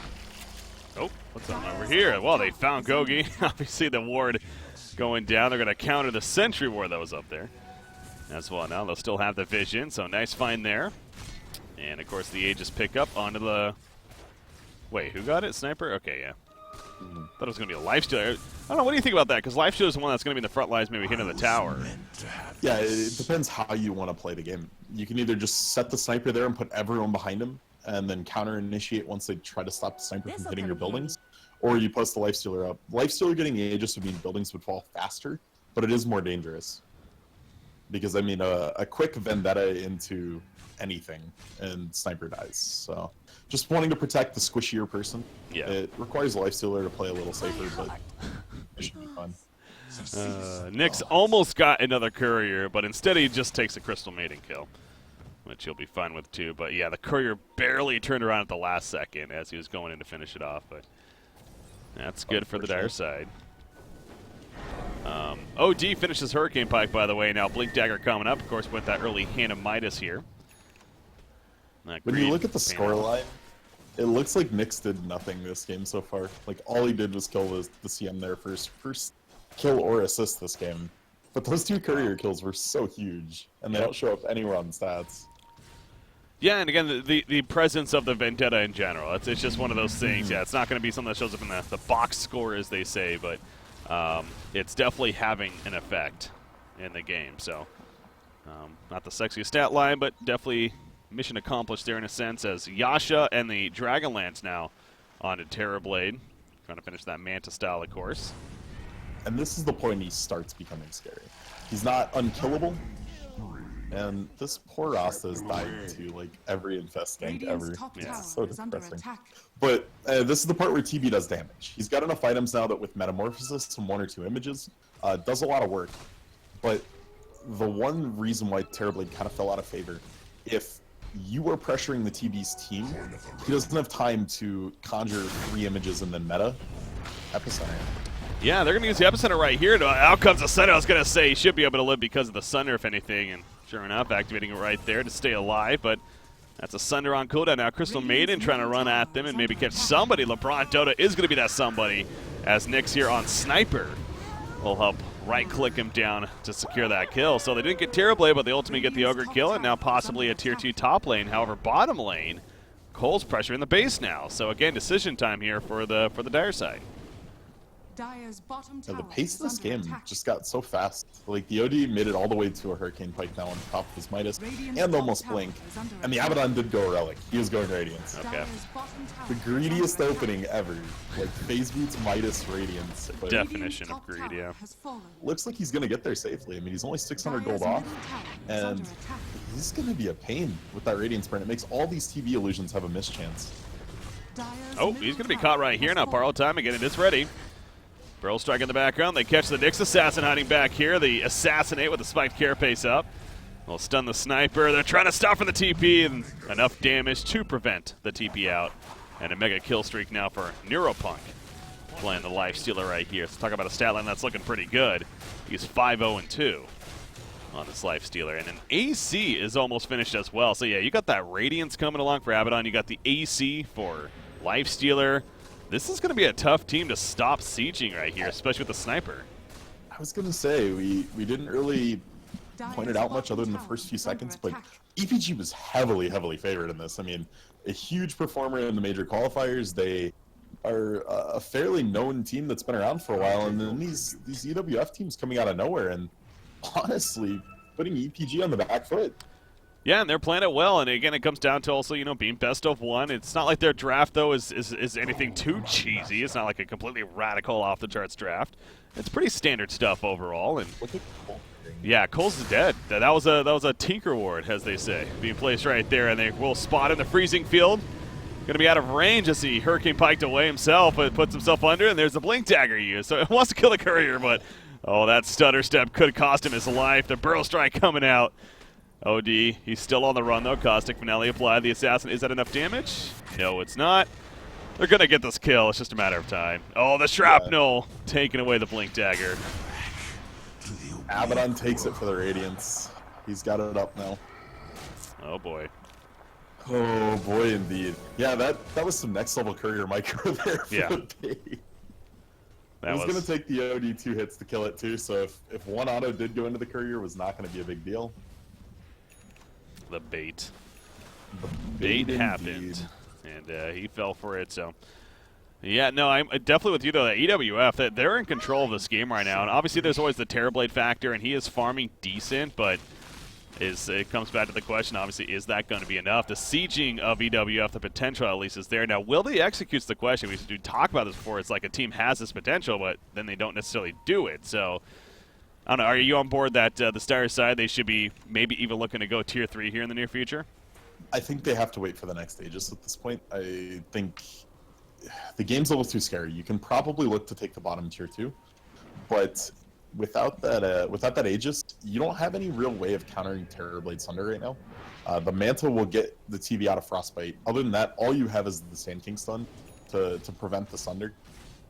Oh, what's on over here? Well, they found Gogi. Obviously, the ward going down. They're going to counter the sentry ward that was up there as well. Now they'll still have the vision, so nice find there. And, of course, the Aegis pick up onto the... Wait, who got it? Sniper? Okay, yeah. Thought it was going to be a Lifestealer. I don't know, what do you think about that? Because Lifestealer is the one that's going to be in the front lines, maybe hitting the tower. Yeah, it depends how you want to play the game. You can either just set the Sniper there and put everyone behind him, and then counter-initiate once they try to stop the Sniper from hitting your buildings, or you post the Lifestealer up. Lifestealer getting the Aegis would mean buildings would fall faster, but it is more dangerous. Because, I mean, a quick Vendetta into anything, and Sniper dies. So, just wanting to protect the squishier person. Yeah. It requires a Lifestealer to play a little safer, but it should be fun. Nyx almost got another Courier, but instead he just takes a Crystal Maiden kill, which he'll be fine with too. But yeah, the Courier barely turned around at the last second as he was going in to finish it off, but that's good for the Dire side. OD finishes Hurricane Pike, by the way. Now Blink Dagger coming up, of course, with that early hand of Midas here. When you look at the scoreline, it looks like Nyx did nothing this game so far. Like, all he did was kill the CM there first kill or assist this game. But those two Courier kills were so huge, and they don't show up anywhere on stats. Yeah, and again, the presence of the Vendetta in general. It's just one of those things. Yeah, it's not going to be something that shows up in the box score, as they say, but it's definitely having an effect in the game. So, not the sexiest stat line, but definitely mission accomplished there in a sense, as Yasha and the Dragonlance now onto Terrorblade. Trying to finish that Manta style, of course. And this is the point he starts becoming scary. He's not unkillable, and this poor Rasta has died to like every infest gank ever. Yeah, it's so depressing. But this is the part where TB does damage. He's got enough items now that with Metamorphosis and 1 or 2 images, does a lot of work. But the one reason why Terrorblade kind of fell out of favor, if you are pressuring the TB's team, he doesn't have time to conjure 3 images and then meta Epicenter. Yeah, they're going to use the Epicenter right here. Out comes the Sunder. I was going to say he should be able to live because of the Sunder, if anything, and sure enough, activating it right there to stay alive, but that's a Sunder on cooldown. Now Crystal Maiden trying to run at them and maybe catch somebody. LeBron Dota is going to be that somebody, as Nyx here on Sniper will help right-click him down to secure that kill. So they didn't get Terrorblade, but they ultimately get the Ogre kill, and now possibly a Tier 2 top lane. However, bottom lane, Cole's pressure in the base now. So again, decision time here for the Dire side. The pace of this game just got so fast. Like, the OD made it all the way to a Hurricane Pike now on top of his Midas, and almost Blink. And the Abaddon did go Relic. He was going Radiance. Okay. The greediest opening ever. Like, Phase Boots, Midas, Radiance. But definition of greed, yeah. Looks like he's going to get there safely. I mean, he's only 600 gold off, and he's going to be a pain with that Radiance burn. It makes all these TV illusions have a mischance. Oh, he's going to be caught right here now. Borrow time again. It is ready. Burrow strike in the background. They catch the Nyx Assassin hiding back here. They assassinate with the spiked carapace up. They'll stun the Sniper. They're trying to stop for the TP, and enough damage to prevent the TP out. And a mega kill streak now for Neuropunk, playing the Lifestealer right here. Let's talk about a stat line that's looking pretty good. He's 5-0-2. on this Life Stealer. And an AC is almost finished as well. So yeah, you got that Radiance coming along for Abaddon. You got the AC for Life Stealer. This is going to be a tough team to stop sieging right here, especially with the sniper. I was going to say, we didn't really point it out much other than the first few seconds, but EPG was heavily, heavily favored in this. I mean, a huge performer in the major qualifiers. They are a fairly known team that's been around for a while, and then these EWF teams coming out of nowhere and honestly putting EPG on the back foot. Yeah, and they're playing it well, and again, it comes down to also, you know, being best of one. It's not like their draft, though, is anything too cheesy. It's not like a completely radical off-the-charts draft. It's pretty standard stuff overall, and yeah, Cole's dead. That was a tinker ward, as they say, being placed right there, and they will spot in the freezing field. Going to be out of range as he Hurricane Piked away himself, but puts himself under, and there's the Blink Dagger used. So it wants to kill the courier, but oh, that stutter step could cost him his life. The Burrow Strike coming out. OD, he's still on the run though. Caustic Finale applied. The Assassin, is that enough damage? No, it's not. They're going to get this kill. It's just a matter of time. Oh, the Shrapnel taking away the Blink Dagger. Abaddon takes it for the Radiance. He's got it up now. Oh boy. Oh boy, indeed. Yeah, that was some next level courier micro there for the bait. It was going to take the OD 2 hits to kill it too, so if one auto did go into the courier, it was not going to be a big deal. The bait. Bait happened, and he fell for it. So, yeah, no, I'm definitely with you though. That EWF, they're in control of this game right now, and obviously there's always the Terrorblade factor, and he is farming decent, but it comes back to the question. Obviously, is that going to be enough? The sieging of EWF, the potential at least is there. Now, will they execute the question? We do talk about this before. It's like a team has this potential, but then they don't necessarily do it. So, I don't know. Are you on board that the Stars side, they should be maybe even looking to go Tier 3 here in the near future? I think they have to wait for the next stages at this point. I think the game's a little too scary. You can probably look to take the bottom Tier 2, but without that Aegis, you don't have any real way of countering Terrorblade Sunder right now. The Manta will get the TV out of Frostbite. Other than that, all you have is the Sand King stun to prevent the Sunder.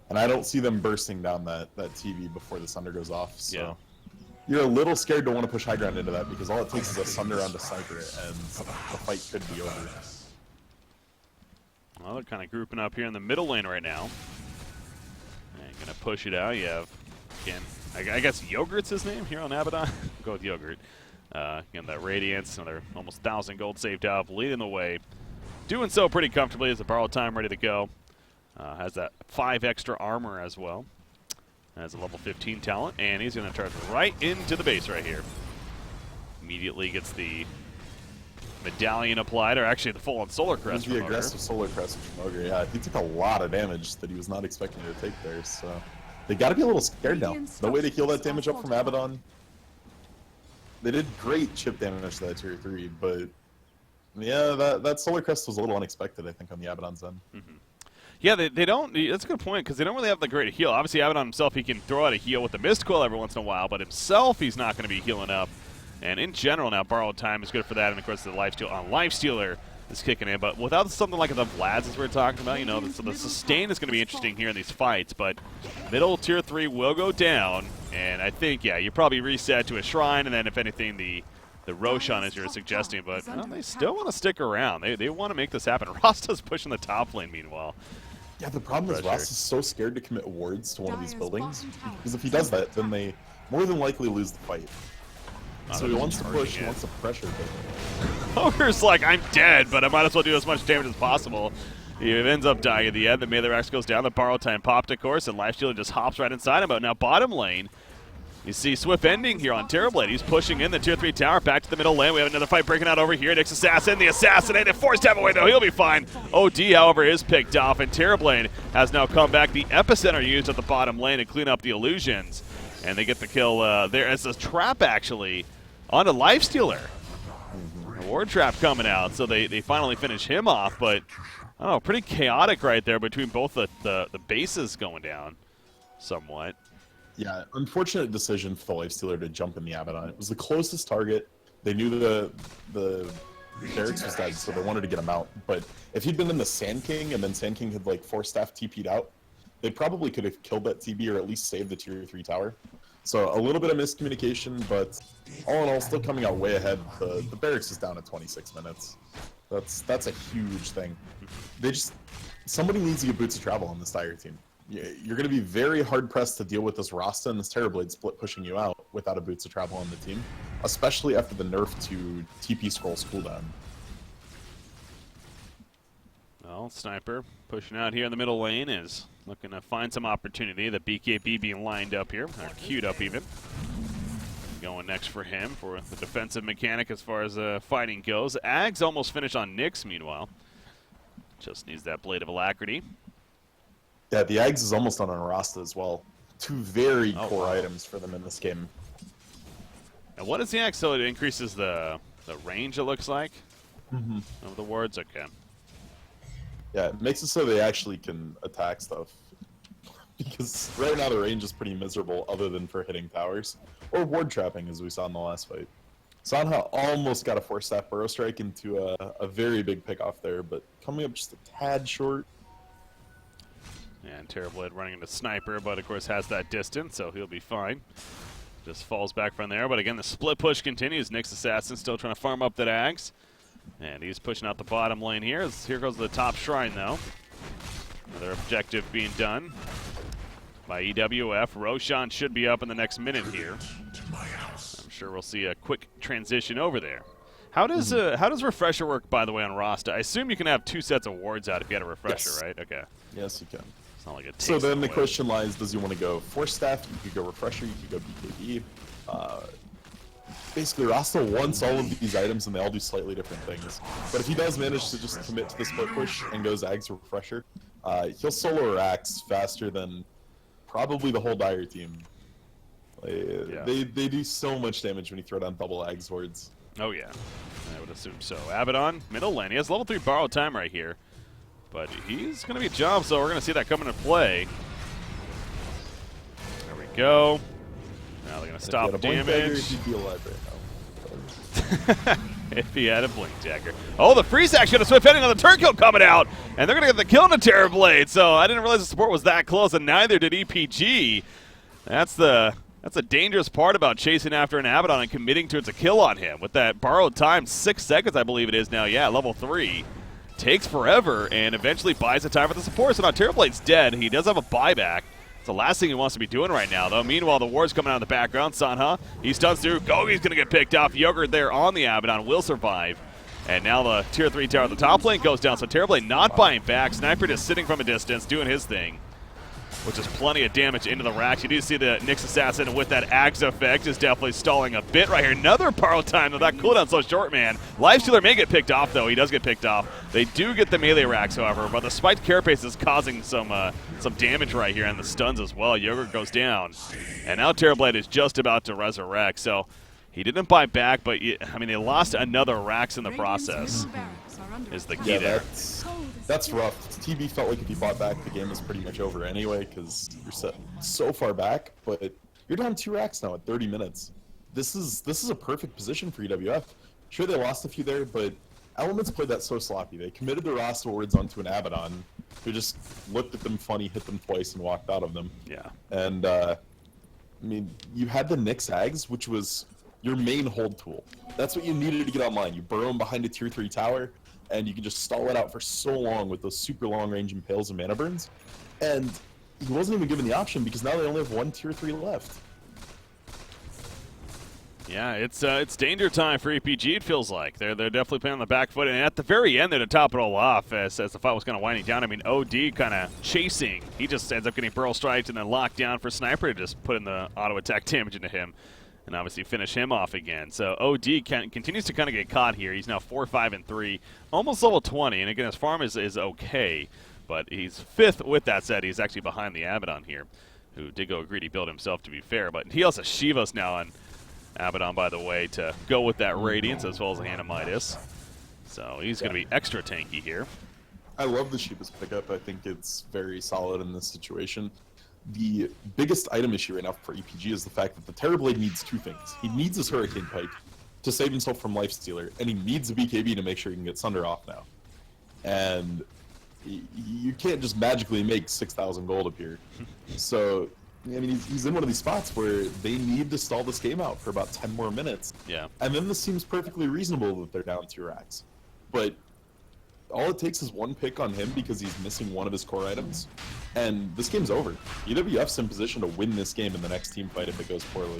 And I don't see them bursting down that TV before the Sunder goes off. So you're a little scared to want to push high ground into that because all it takes is a Sunder onto Sniper and the fight could be over. Well, they're kind of grouping up here in the middle lane right now. And going to push it out. You have, again, I guess Yogurt's his name here on Abaddon. Go with Yogurt. Again, that Radiance, another almost 1,000 gold saved up, leading the way. Doing so pretty comfortably as the Borrowed Time ready to go. Has that 5 extra armor as well. Has a level 15 talent, and he's going to charge right into the base right here. Immediately gets the medallion applied, or actually the full-on Solar Crest from the aggressive Solar Crest from Ogre. Yeah, he took a lot of damage that he was not expecting to take there, so they got to be a little scared now. No way to heal that damage up from Abaddon. They did great chip damage to that Tier 3, but yeah, that Solar Crest was a little unexpected, I think, on the Abaddon's end. Yeah, they don't. That's a good point because they don't really have the great heal. Obviously, Abaddon himself, he can throw out a heal with the Mist Coil every once in a while, but himself, he's not going to be healing up. And in general, now Borrowed Time is good for that, and of course, the Life Stealer is kicking in. But without something like the Vlads, as we're talking about, you know, so the sustain is going to be interesting here in these fights. But middle Tier 3 will go down, and I think, yeah, you probably reset to a Shrine, and then if anything, the Ro16, as you're suggesting, but they still want to stick around. They want to make this happen. Rasta's pushing the top lane, meanwhile. Yeah, the problem is Ross is so scared to commit wards to one of these buildings, because if he does that, then they more than likely lose the fight. So he wants to push, he wants to pressure. Ogre's like, I'm dead, but I might as well do as much damage as possible. He ends up dying at the end. The Melee Axe goes down, the Borrowed Time popped, of course, and Life Stealer just hops right inside him. But now bottom lane, you see Swift ending here on Terrorblade. He's pushing in the Tier 3 tower back to the middle lane. We have another fight breaking out over here. Nyx Assassin, the Assassinated, forced stab away though. He'll be fine. OD, however, is picked off, and Terrorblade has now come back. The Epicenter used at the bottom lane to clean up the illusions, and they get the kill there as a trap actually onto Life Stealer. A ward trap coming out, so they finally finish him off, but I don't know, pretty chaotic right there between both the bases going down somewhat. Yeah, unfortunate decision for the Life Stealer to jump in the Abaddon. It was the closest target. They knew the Barracks was dead, so they wanted to get him out. But if he'd been in the Sand King and then Sand King had like 4 staff TP'd out, they probably could have killed that TB or at least saved the Tier 3 tower. So a little bit of miscommunication, but all in all, still coming out way ahead. The barracks is down at 26 minutes. That's a huge thing. Somebody needs to get boots of travel on this Dire team. You're going to be very hard pressed to deal with this Rasta and this Terrorblade split pushing you out without a boots of travel on the team, especially after the nerf to TP scrolls cooldown. Well, Sniper pushing out here in the middle lane is looking to find some opportunity. The BKB being lined up here, or queued up even. Going next for him for the defensive mechanic as far as fighting goes. Ags almost finished on Nyx, meanwhile. Just needs that Blade of Alacrity. Yeah, the Ags is almost on Rasta as well. Two very core items for them in this game. And what is the Ags? So it increases the range, it looks like, of the wards? Okay. Yeah, it makes it so they actually can attack stuff. Because right now the range is pretty miserable other than for hitting towers. Or ward trapping, as we saw in the last fight. Sanha almost got a 4-staff Burrow Strike into a very big pick off there, but coming up just a tad short. And Terrorblade running into Sniper, but of course has that distance, so he'll be fine. Just falls back from there, but again, the split push continues. Nyx Assassin still trying to farm up that Ags. And he's pushing out the bottom lane here. Here goes the top shrine, though. Another objective being done by EWF. Ro16 should be up in the next minute here. I'm sure we'll see a quick transition over there. How does Refresher work, by the way, on Rasta? I assume you can have 2 sets of wards out if you had a Refresher, right? Okay. Yes, you can. It's not like it so then the question lies, does he want to go Force Staff? You could go Refresher, you could go BKB. Basically, Rasta wants all of these items, and they all do slightly different things. But if he does manage to just commit to the split push and goes Ags Refresher, he'll solo Rax faster than probably the whole Dire team. They do so much damage when you throw down double Ags wards. Oh yeah, I would assume so. Abaddon, middle lane. He has level 3 borrowed time right here. But he's going to be a job, so we're going to see that come into play. There we go. Now they're going to stop damage. He'd be alive right now. If he had a Blink Dagger. Oh, the freeze action of Swift heading on the turn kill coming out. And they're going to get the kill on the Terrorblade. So I didn't realize the support was that close, and neither did EPG. That's the dangerous part about chasing after an Abaddon and committing towards a kill on him. With that borrowed time, 6 seconds I believe it is now. Yeah, level 3. Takes forever and eventually buys the time for the support. So now Terrorblade's dead. He does have a buyback. It's the last thing he wants to be doing right now, though. Meanwhile, the ward's coming out in the background. Sanha, he stuns through. Gogi's going to get picked off. Yogurt there on the Abaddon will survive. And now the tier 3 tower at the top lane goes down. So Terrorblade not buying back. Sniper just sitting from a distance, doing his thing, which is plenty of damage into the racks. You do see the Nyx Assassin with that Axe effect is definitely stalling a bit right here. Another borrow time, though that cooldown's so short, man. Lifestealer may get picked off, though. He does get picked off. They do get the melee racks, however, but the spiked carapace is causing some damage right here, and the stuns as well. Yogurt goes down, and now Terrorblade is just about to resurrect. So he didn't buy back, but I mean, they lost another racks in the process. Is the key there. That's rough. TV felt like if you bought back, the game was pretty much over anyway, because you're set so far back, but you're down 2 racks now at 30 minutes. This is a perfect position for EWF. Sure, they lost a few there, but Elements played that so sloppy. They committed the Rasta wards onto an Abaddon, who just looked at them funny, hit them twice, and walked out of them. Yeah. And, I mean, you had the Nyx Ags, which was your main hold tool. That's what you needed to get online. You burrow them behind a tier 3 tower, and you can just stall it out for so long with those super long range impales and mana burns. And he wasn't even given the option because now they only have 1 tier 3 left. Yeah, it's danger time for EPG, it feels like. They're definitely playing on the back foot, and at the very end, they're to top it all off as the fight was kind of winding down. I mean, OD kind of chasing. He just ends up getting Burrow Striked and then locked down for Sniper to just put in the auto attack damage into him and obviously finish him off again. So OD continues to kind of get caught here. He's now 4, 5, and 3, almost level 20, and again, his farm is okay, but he's 5th with that said. He's actually behind the Abaddon here, who did go a greedy build himself, to be fair, but he also Shivas now on Abaddon, by the way, to go with that Radiance as well as the Animitis. So he's going to be extra tanky here. I love the Shiva's pickup. I think it's very solid in this situation. The biggest item issue right now for EPG is the fact that the Terrorblade needs 2 things. He needs his Hurricane Pike to save himself from Lifestealer, and he needs a BKB to make sure he can get Sunder off now. And you can't just magically make 6,000 gold appear. So I mean, he's in one of these spots where they need to stall this game out for about 10 more minutes. Yeah. And then this seems perfectly reasonable that they're down 2 racks. But all it takes is one pick on him because he's missing one of his core items, and this game's over. EWF's in position to win this game in the next team fight if it goes poorly.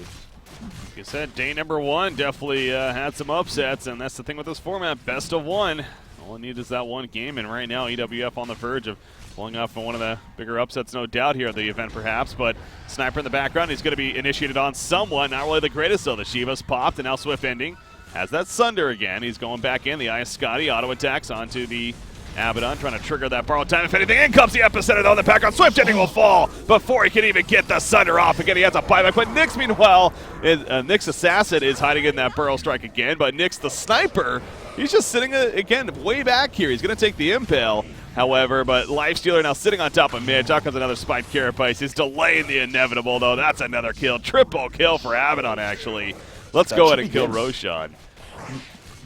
Like you said, day number 1 definitely had some upsets, and that's the thing with this format, best of 1. All it needs is that one game, and right now EWF on the verge of pulling off one of the bigger upsets, no doubt, here at the event perhaps, but Sniper in the background, he's going to be initiated on someone, not really the greatest though. The Shiva's popped, and now Swift ending. Has that Sunder again. He's going back in. The Ice Scotty auto attacks onto the Abaddon, trying to trigger that borrowed time. If anything, in comes the Epicenter, though. The pack on Swift ending will fall before he can even get the Sunder off. Again, he has a buyback. But Nyx, meanwhile, Nyx Assassin is hiding in that Burrow Strike again. But Nyx, the Sniper, he's just sitting, again, way back here. He's going to take the Impale, however, but Lifestealer now sitting on top of mid. Out comes another Spiked Carapace. He's delaying the inevitable, though. That's another kill. Triple kill for Abaddon, actually. Let's go ahead and kill Ro16.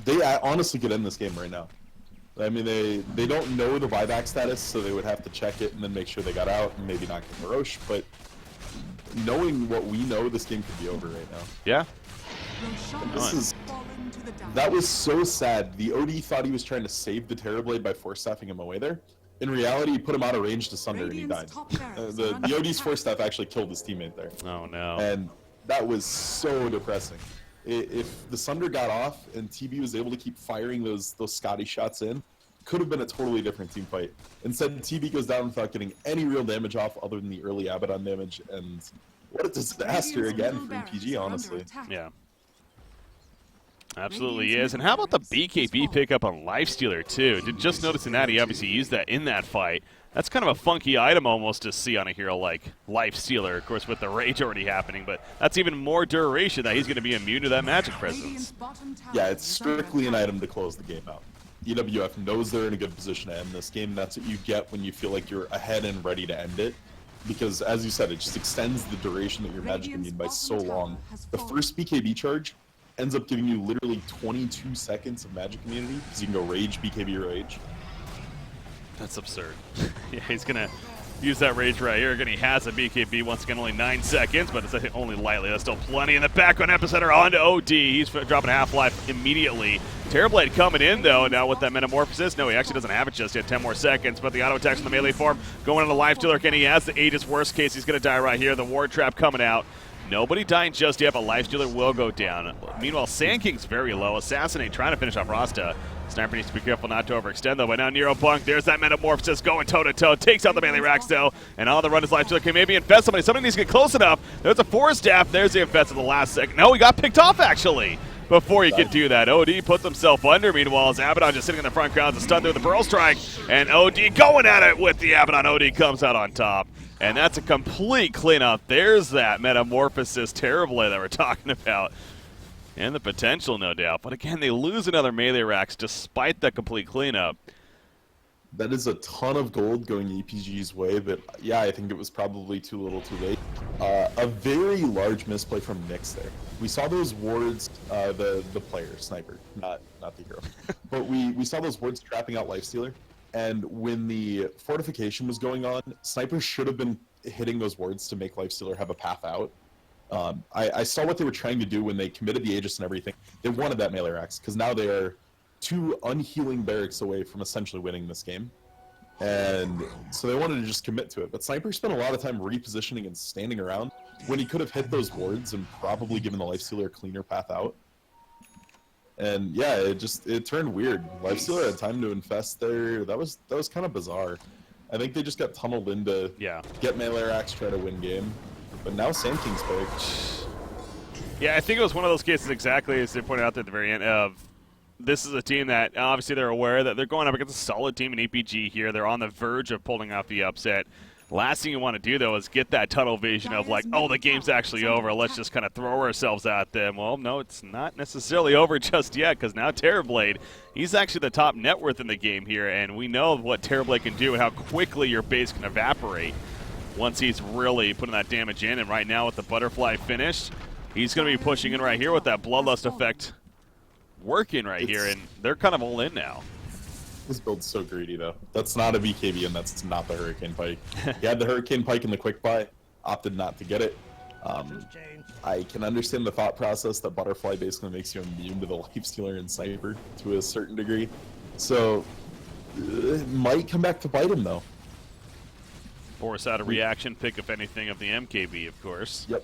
They honestly could end this game right now. I mean, they don't know the buyback status, so they would have to check it and then make sure they got out and maybe not get the Roche. But knowing what we know, this game could be over right now. Yeah. That was so sad. The OD thought he was trying to save the Terrorblade by force staffing him away there. In reality, he put him out of range to Sunder and he died. The OD's force staff actually killed his teammate there. Oh no. And that was so depressing. If the Sunder got off and TB was able to keep firing those Scotty shots in, could have been a totally different team fight. Instead, TB goes down without getting any real damage off other than the early Abaddon damage, and what a disaster again for EPG, honestly. Yeah. Absolutely is. And how about the BKB pickup on Lifestealer, too? Just noticing that he obviously used that in that fight. That's kind of a funky item almost to see on a hero like Lifestealer, of course, with the rage already happening, but that's even more duration that he's going to be immune to that magic presence. Yeah, it's strictly an item to close the game out. EWF knows they're in a good position to end this game. That's what you get when you feel like you're ahead and ready to end it. Because, as you said, it just extends the duration that you're magic immune by so long. The first BKB charge ends up giving you literally 22 seconds of magic immunity, because you can go Rage, BKB, Rage. That's absurd. Yeah, he's going to use that Rage right here. Again, he has a BKB, once again, only 9 seconds, but it's only lightly. That's still plenty in the back on Epicenter onto OD. He's dropping Half-Life immediately. Terrorblade coming in, though, now with that Metamorphosis. No, he actually doesn't have it just yet. 10 more seconds, but the auto attacks in the melee form going on the Lifestealer. Again, he has the Aegis. Worst case, he's going to die right here. The Ward Trap coming out. Nobody dying just yet, but Lifestealer will go down. Meanwhile, Sand King's very low. Assassinate trying to finish off Rasta. Sniper needs to be careful not to overextend, though. But now Nero Bunk, there's that Metamorphosis going toe-to-toe. Takes out the melee racks, though. And on the run is Lifestealer. Can maybe infest somebody. Somebody needs to get close enough. There's a Force Staff. There's the infest at the last second. No, he got picked off, actually. Before he could do that, OD puts himself under. Meanwhile, as Abaddon just sitting in the front crowd, the stun through the Burrow Strike. And OD going at it with the Abaddon. OD comes out on top. And that's a complete cleanup. There's that Metamorphosis Terrorblade that we're talking about. And the potential, no doubt. But again, they lose another melee racks despite that complete cleanup. That is a ton of gold going EPG's way, but yeah, I think it was probably too little too late. A very large misplay from Nyx there. We saw those wards, the player, Sniper, not the hero. But we saw those wards trapping out Lifestealer. And when the fortification was going on, Sniper should have been hitting those wards to make Lifestealer have a path out. I saw what they were trying to do when they committed the Aegis and everything. They wanted that melee racks, because now they are 2 unhealing barracks away from essentially winning this game. And so they wanted to just commit to it. But Sniper spent a lot of time repositioning and standing around when he could have hit those wards and probably given the Lifestealer a cleaner path out. And yeah, it turned weird. Lifestealer had time to infest there. That was kind of bizarre. I think they just got tunneled into get melee racks, try to win game. But now Sand King's picked. Yeah, I think it was one of those cases exactly as they pointed out there at the very end of this is a team that obviously they're aware that they're going up against a solid team in EPG here. They're on the verge of pulling off the upset. Last thing you want to do, though, is get that tunnel vision of like, oh, the game's actually over. Let's just kind of throw ourselves at them. Well, no, it's not necessarily over just yet, because now Terrorblade, he's actually the top net worth in the game here, and we know what Terrorblade can do and how quickly your base can evaporate once he's really putting that damage in. And right now with the butterfly finish, he's going to be pushing in right here with that Bloodlust effect working right here, and they're kind of all in now. This build's so greedy, though. That's not a BKB, and that's not the Hurricane Pike. He had the Hurricane Pike in the quick buy. opted not to get it. I can understand the thought process that Butterfly basically makes you immune to the Lifestealer and Sniper to a certain degree. So, it might come back to bite him, though. Force out a reaction pick, if anything, of the MKB, of course. Yep.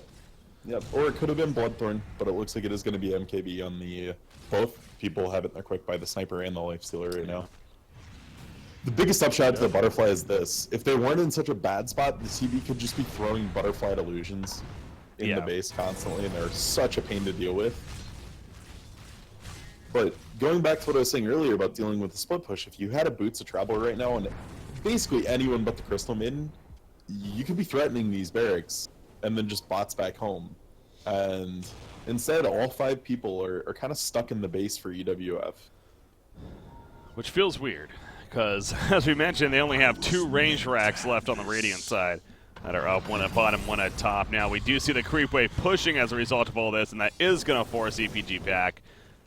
Yep. Or it could have been Bloodthorn, but it looks like it is going to be MKB on the... both people have it in their quick by the Sniper and the Lifestealer right now. The biggest upshot to the Butterfly is this. If they weren't in such a bad spot, the CB could just be throwing Butterfly illusions in the base constantly, and they're such a pain to deal with. But going back to what I was saying earlier about dealing with the split push, if you had a Boots of Traveler right now, and basically anyone but the Crystal Maiden, you could be threatening these barracks, and then just bots back home. And instead, all 5 people are kind of stuck in the base for EWF. Which feels weird, because as we mentioned, they only have 2 range racks left on the Radiant side that are up, one at bottom, one at top. Now, we do see the creep wave pushing as a result of all this, and that is going to force EPG back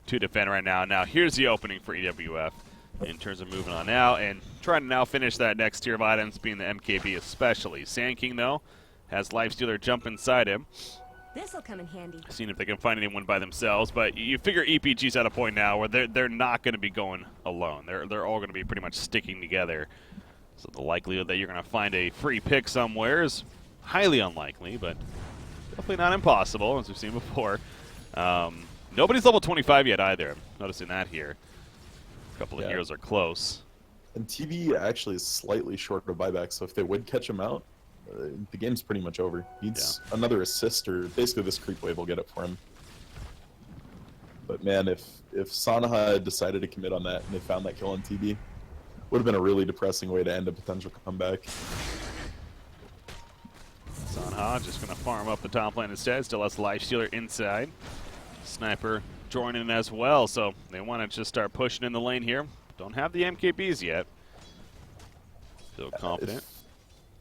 to defend right now. Now, here's the opening for EWF in terms of moving on now, and trying to now finish that next tier of items, being the MKB especially. Sand King, though, has Lifestealer jump inside him. This'll come in handy. Seeing if they can find anyone by themselves, but you figure EPG's at a point now where they're not going to be going alone. They're all going to be pretty much sticking together. So the likelihood that you're going to find a free pick somewhere is highly unlikely, but definitely not impossible, as we've seen before. Nobody's level 25 yet either. I'm noticing that here. A couple of heroes are close. And TV actually is slightly short of buyback, so if they would catch him out, the game's pretty much over. He needs another assist, or basically this creep wave will get it for him. But man, if Sanaha had decided to commit on that and they found that kill on TB, would have been a really depressing way to end a potential comeback. Sanaha just going to farm up the top lane instead. Still has Lifestealer inside. Sniper joining as well, so they want to just start pushing in the lane here. Don't have the MKBs yet. Feel confident.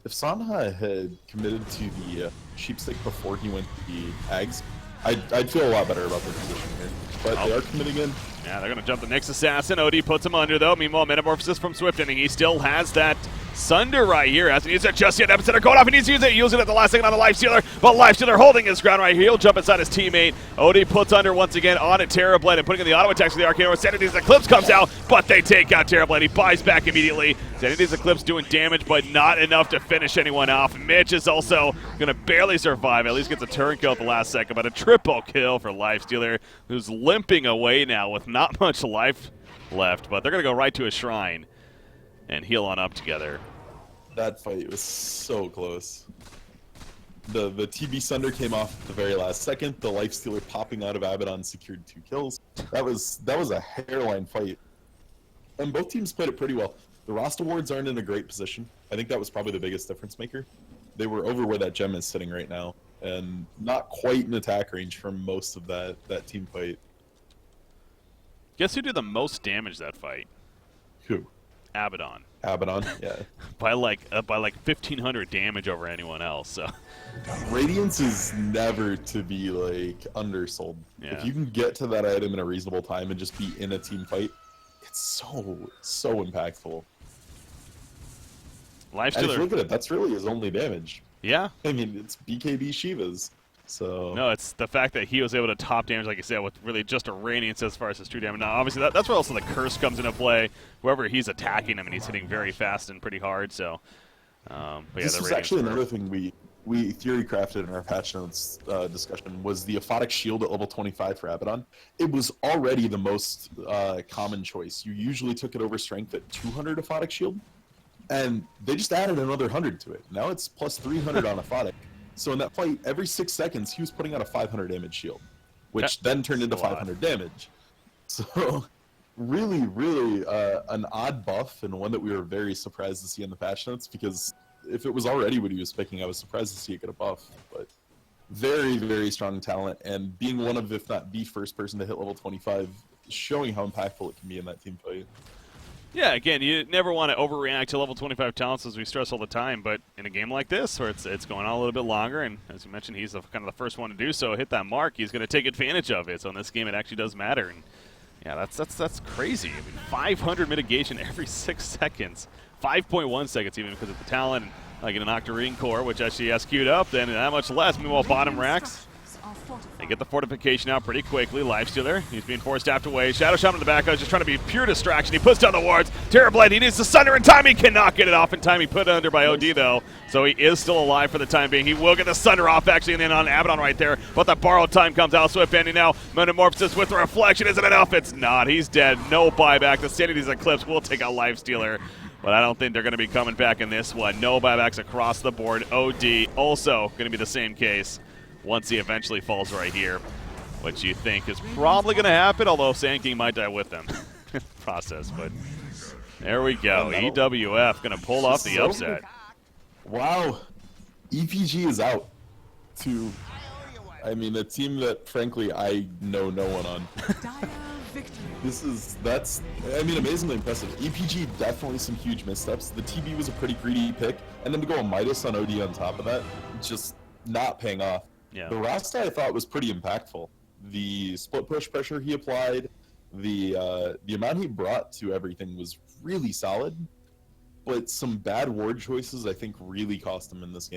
If Sanaha had committed to the sheepstick before he went to the Ags, I'd feel a lot better about their position here. But they are committing in. Yeah, they're going to jump the next assassin. OD puts him under, though. Meanwhile, Metamorphosis from Swift Ending. He still has that Sunder right here. Hasn't used it just yet. Epicenter going off. He needs to use it. Using it at the last second on the Lifestealer. But Lifestealer holding his ground right here. He'll jump inside his teammate. OD puts under once again on a Terrorblade and putting in the auto attacks with the Arcane Aura. Sanity's Eclipse comes out, but they take out Terrorblade. He buys back immediately. Sanity's Eclipse doing damage, but not enough to finish anyone off. Mitch is also going to barely survive. At least gets a turn kill at the last second, but a triple kill for Lifestealer, who's limping away now with not much life left. But they're going to go right to a shrine and heal on up together. That fight was so close. The TB Sunder came off at the very last second. The Lifestealer popping out of Abaddon secured 2 kills. That was a hairline fight. And both teams played it pretty well. The Rost Awards aren't in a great position. I think that was probably the biggest difference maker. They were over where that gem is sitting right now, and not quite in attack range for most of that team fight. Guess who did the most damage that fight? Who? Abaddon. Abaddon, yeah. by like 1,500 damage over anyone else. So Radiance is never to be like undersold. Yeah. If you can get to that item in a reasonable time and just be in a team fight, it's so impactful. And if you look at it, that's really his only damage. Yeah. I mean, it's BKB Shivas. So no, it's the fact that he was able to top damage, like you said, with really just a Radiance as far as his true damage. Now, obviously, that's where also the Curse comes into play. Wherever he's attacking him, and he's hitting very fast and pretty hard. So, but yeah, this is actually another thing we theory crafted in our patch notes discussion was the Aphotic Shield at level 25 for Abaddon. It was already the most common choice. You usually took it over Strength at 200 Aphotic Shield, and they just added another 100 to it. Now it's plus 300 on Aphotic. So in that fight, every 6 seconds, he was putting out a 500 damage shield, which then turned into 500 damage. So really an odd buff, and one that we were very surprised to see in the patch notes, because if it was already what he was picking, I was surprised to see it get a buff. But very strong talent, and being one of, if not the first person to hit level 25, showing how impactful it can be in that team fight. Yeah, again, you never want to overreact to level 25 talents, as we stress all the time, but in a game like this, where it's going on a little bit longer, and as you mentioned, he's kind of the first one to do so, hit that mark, he's going to take advantage of it. So in this game, it actually does matter. And Yeah, that's crazy. I mean, 500 mitigation every 6 seconds. 5.1 seconds even because of the talent. Like in an Octarine core, which actually has queued up, then that much less. Meanwhile, bottom racks, they get the fortification out pretty quickly. Lifestealer, he's being forced out away. Shadow Shaman in the back, just trying to be pure distraction. He puts down the wards. Terrorblade, he needs to sunder in time. He cannot get it off in time. He put it under by OD, though, so he is still alive for the time being. He will get the sunder off, actually, and then on Abaddon right there. But the borrowed time comes out. Swift ending now. Metamorphosis with the reflection. Is it enough? It's not. He's dead. No buyback. The Sanity's Eclipse will take out Lifestealer. But I don't think they're going to be coming back in this one. No buybacks across the board. OD also going to be the same case once he eventually falls right here, which you think is probably going to happen, although Sand King might die with them in the process. But there we go. EWF going to pull off the upset. Wow. EPG is out to, I mean, a team that, frankly, I know no one on. That's amazingly impressive. EPG, definitely some huge missteps. The TB was a pretty greedy pick, and then to go a Midas on OD on top of that, just not paying off. Yeah. The Rasta I thought was pretty impactful. The split push pressure he applied, the amount he brought to everything was really solid, but some bad ward choices I think really cost him in this game.